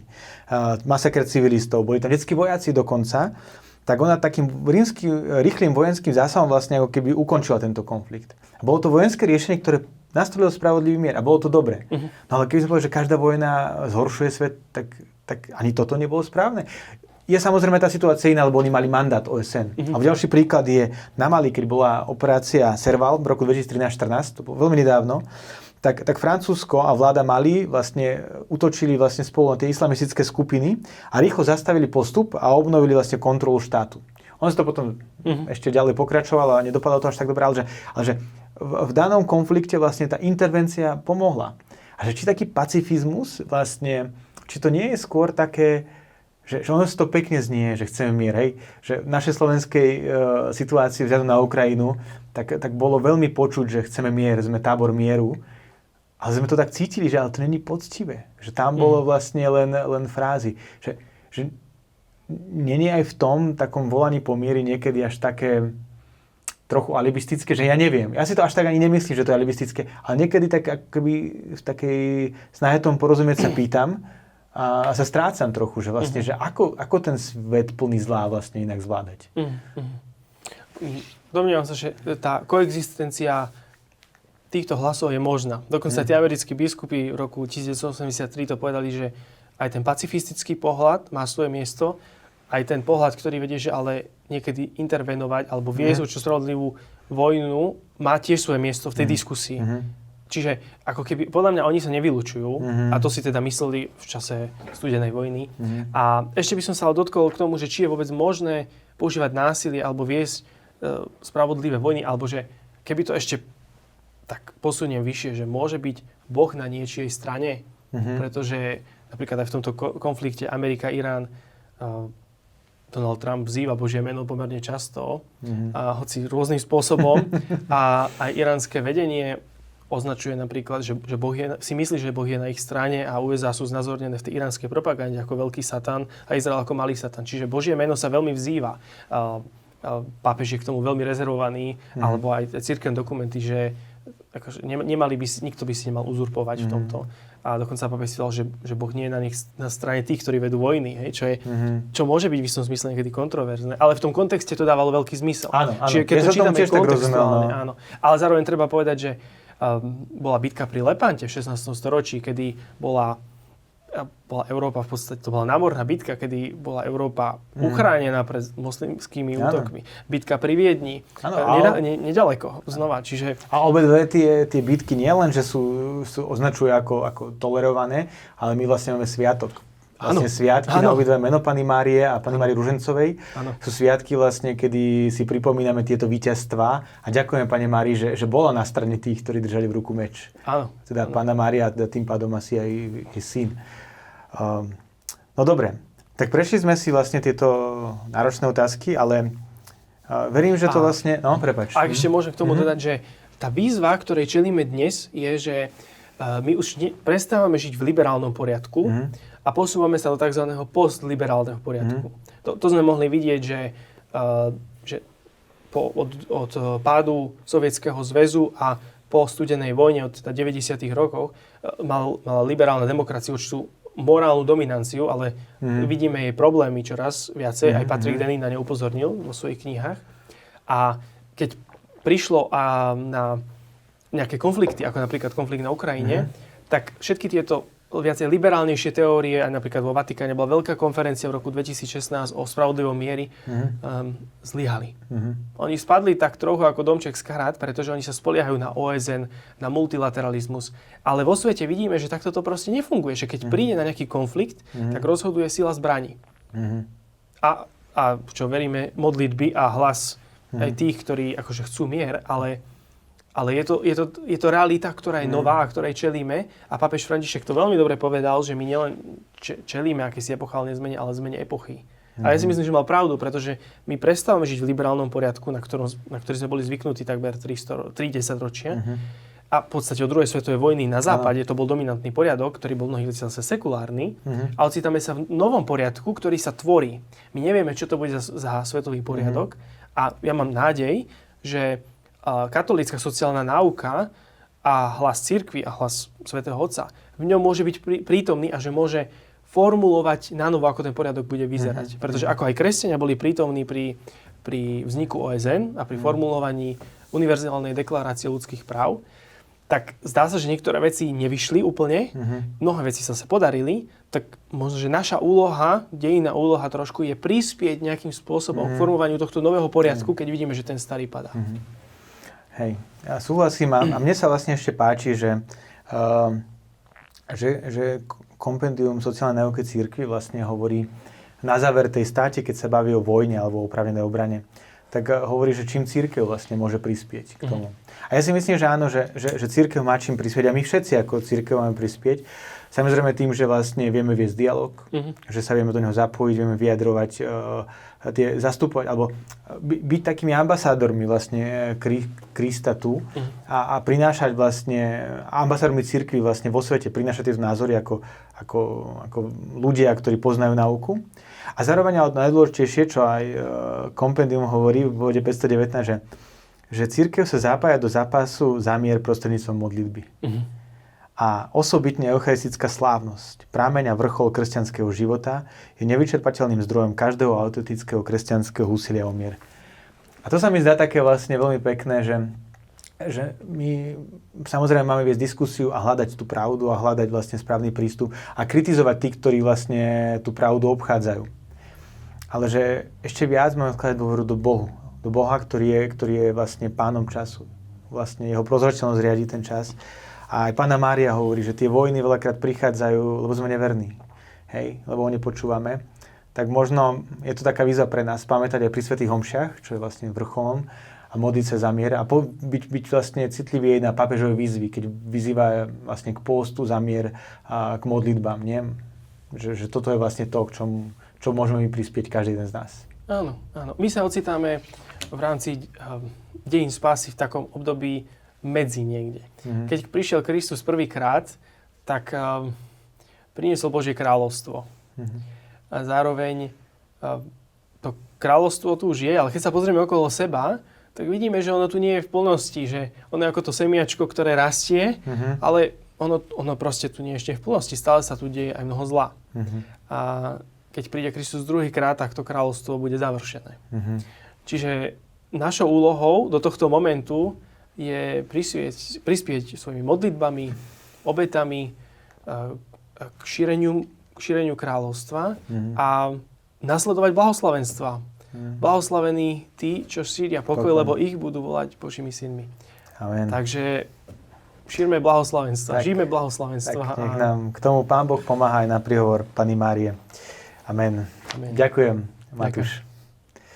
masaker civilistov, boli tam detskí vojaci dokonca, tak ona takým rýchlým vojenským zásahom vlastne ako keby ukončila tento konflikt. A bolo to vojenské riešenie, ktoré nastolilo spravodlivý mier a bolo to dobré. No ale keby sme povedali, že každá vojna zhoršuje svet, tak ani toto nebolo správne. Je samozrejme tá situácia iná, lebo oni mali mandát OSN. A ďalší príklad je na Mali, keď bola operácia Serval v roku 2013-14, to bolo veľmi nedávno, tak Francúzsko a vláda Mali vlastne útočili vlastne spolu na tie islamistické skupiny a rýchlo zastavili postup a obnovili vlastne kontrolu štátu. On sa to potom ešte ďalej pokračovalo a nedopadlo to až tak dobre, ale že v danom konflikte vlastne tá intervencia pomohla. A že či taký pacifizmus vlastne, či to nie je skôr také, že ono si to pekne znie, že chceme mier, hej? Že v našej slovenskej situácii vzhľadom na Ukrajinu, tak bolo veľmi počuť, že chceme mier, sme tábor mieru. Ale sme to tak cítili, že ale to není poctivé. Že tam bolo vlastne len frázy. Že není aj v tom takom volaní po mieri niekedy až také trochu alibistické, že ja neviem. Ja si to až tak ani nemyslím, že to je alibistické, ale niekedy tak akoby v takej snahe tomu porozumieť sa pýtam a sa strácam trochu, že vlastne, že ako ten svet plný zlá vlastne inak zvládať. Domnievam sa, že tá koexistencia týchto hlasov je možná. Dokonca tie americkí biskupy v roku 1983 to povedali, že aj ten pacifistický pohľad má svoje miesto, aj ten pohľad, ktorý vedie, že ale niekedy intervenovať alebo viesť určitú spravodlivú vojnu má tiež svoje miesto v tej diskusii. Čiže ako keby, podľa mňa oni sa nevylučujú a to si teda mysleli v čase studenej vojny. A ešte by som sa ale dotkol k tomu, že či je vôbec možné používať násilie alebo viesť spravodlivé vojny, alebo že keby to ešte tak posuniem vyššie, že môže byť Boh na niečej strane, pretože napríklad aj v tomto konflikte Amerika-Irán Donald Trump vzýva Božie meno pomerne často, hoci rôznym spôsobom. A aj iránske vedenie označuje napríklad, že boh si myslí, že Boh je na ich strane a USA sú znázornené v tej iránskej propagande ako veľký satan a Izrael ako malý satan. Čiže Božie meno sa veľmi vzýva. Pápež je k tomu veľmi rezervovaný, alebo aj cirkevné dokumenty, že akože nikto by si nemal uzurpovať v tomto. A dokonca pápež si dal, že Boh nie je na strane tých, ktorí vedú vojny, hej, čo môže byť v istom zmysle niekedy kontroverzné, ale v tom kontexte to dávalo veľký zmysel. Áno. Čiže keď to čítame kontextuálne, áno. Ale zároveň treba povedať, že bola bitka pri Lepante v 16. storočí, kedy bola Európa, v podstate to bola námorná bitka, kedy bola Európa uchránená pred moslimskými útokmi. Bitka pri Viedni, nedaleko znova. Čiže... A obedve tie bitky nie len, že sú označujú ako tolerované, ale my vlastne máme sviatok. Vlastne sviatky na obidve meno Panny Márie a Panny Márie Ružencovej. Sú sviatky vlastne, kedy si pripomíname tieto víťazstvá a ďakujeme Panne Márii, že bola na strane tých, ktorí držali v ruku meč. Teda Panna Mária, tým pádom asi aj jej syn. No dobre, tak prešli sme si vlastne tieto náročné otázky, ale verím, že to vlastne... No, prepáč. A ešte môžem k tomu dodať, že tá výzva, ktorej čelíme dnes, je, že my už prestávame žiť v liberálnom poriadku a posúvame sa do tzv. Postliberálneho poriadku. To sme mohli vidieť, že od pádu Sovietskeho zväzu a po studenej vojne od 90. rokov mala liberálna demokracia určitú morálnu dominanciu, ale vidíme jej problémy čoraz viacej. Aj Patrick Denny na ne upozornil vo svojich knihách. A keď prišlo na nejaké konflikty, ako napríklad konflikt na Ukrajine, tak všetky tieto viacej liberálnejšie teórie, aj napríklad vo Vatikáne bola veľká konferencia v roku 2016 o spravodlivom mieri, zlyhali. Oni spadli tak trochu ako domček z karát, pretože oni sa spoliehajú na OSN, na multilateralizmus. Ale vo svete vidíme, že takto to proste nefunguje. Že keď príde na nejaký konflikt, tak rozhoduje sila zbraní. A čo veríme, modlitby a hlas aj tých, ktorí akože chcú mier, ale je to realita, ktorá je nová a ktorej čelíme. A pápež František to veľmi dobre povedal, že my nielen čelíme akési epochálnej zmene, ale zmene epochy. A ja si myslím, že mal pravdu, pretože my prestávame žiť v liberálnom poriadku, na ktorý sme boli zvyknutí takmer 30 ročia. A v podstate od druhej svetovej vojny na západe to bol dominantný poriadok, ktorý bol mnohých zase sekulárny. A ocitáme sa v novom poriadku, ktorý sa tvorí. My nevieme, čo to bude za svetový poriadok. A ja mám nádej, že katolícka sociálna náuka a hlas cirkvi a hlas svätého Otca v ňom môže byť prítomný a že môže formulovať na novo, ako ten poriadok bude vyzerať. Pretože ako aj kresťania boli prítomní pri vzniku OSN a pri formulovaní univerzálnej deklarácie ľudských práv, tak zdá sa, že niektoré veci nevyšli úplne, mnohé veci sa podarili, tak možno, že naša úloha, dejinná úloha trošku je prispieť nejakým spôsobom k formovaniu tohto nového poriadku, keď vidíme, že ten starý padá. Hej, ja súhlasím a mne sa vlastne ešte páči, že kompendium sociálnej náuky cirkvi vlastne hovorí na záver tej státe, keď sa baví o vojne alebo o opravnenej obrane, tak hovorí, že čím cirkev vlastne môže prispieť k tomu. A ja si myslím, že áno, že cirkev má čím prispieť a my všetci ako cirkev máme prispieť. Samozrejme tým, že vlastne vieme viesť dialog, že sa vieme do neho zapojiť, vieme vyjadrovať, zastupovať, alebo byť takými ambasádormi vlastne Krista tu a prinášať vlastne, ambasádormi cirkvi vlastne vo svete, prinášať tie názory ako ľudia, ktorí poznajú nauku. A zároveň ale najdôležitejšie, čo aj kompendium hovorí v bode 519, že cirkev sa zapája do zápasu za mier prostredníctvom modlitby. A osobitne eucharistická slávnosť, prameň a vrchol kresťanského života je nevyčerpateľným zdrojom každého autentického kresťanského úsilia o mier. A to sa mi zdá také vlastne veľmi pekné, že my samozrejme máme viesť diskusiu a hľadať tú pravdu a hľadať vlastne správny prístup a kritizovať tých, ktorí vlastne tú pravdu obchádzajú. Ale že ešte viac máme skladať dôveru do Bohu. Do Boha, ktorý je vlastne pánom času. Vlastne jeho prozračnosť riadi ten čas. A aj Panna Mária hovorí, že tie vojny veľakrát prichádzajú, lebo sme neverní. Hej, lebo ho nepočúvame. Tak možno je to taká výzva pre nás pamätať aj pri svätých omšiach, čo je vlastne vrcholom, a modliť sa za mier a byť vlastne citlivý na pápežové výzvy, keď vyzýva vlastne k pôstu za mier a k modlitbám, nie? Že toto je vlastne to, k čo môžeme my prispieť každý jeden z nás. Áno, áno. My sa ocitáme v rámci dejín spásy v takom období medzi niekde. Keď prišiel Kristus prvýkrát, tak priniesol Božie kráľovstvo. A zároveň to kráľovstvo tu už je, ale keď sa pozrieme okolo seba, tak vidíme, že ono tu nie je v plnosti, že ono je ako to semiačko, ktoré rastie, ale ono proste tu nie je ešte v plnosti. Stále sa tu deje aj mnoho zla. A keď príde Kristus druhýkrát, tak to kráľovstvo bude završené. Čiže našou úlohou do tohto momentu je prispieť svojimi modlitbami, obetami k šíreniu kráľovstva a nasledovať blahoslavenstva. Blahoslavení tí, čo šíria pokoj, lebo ich budú volať Božími synmi. Amen. Takže šírme blahoslavenstva, žijme blahoslavenstva. Tak nech nám k tomu Pán Boh pomáha aj na príhovor Panny Márie. Amen. Ďakujem, Matúš.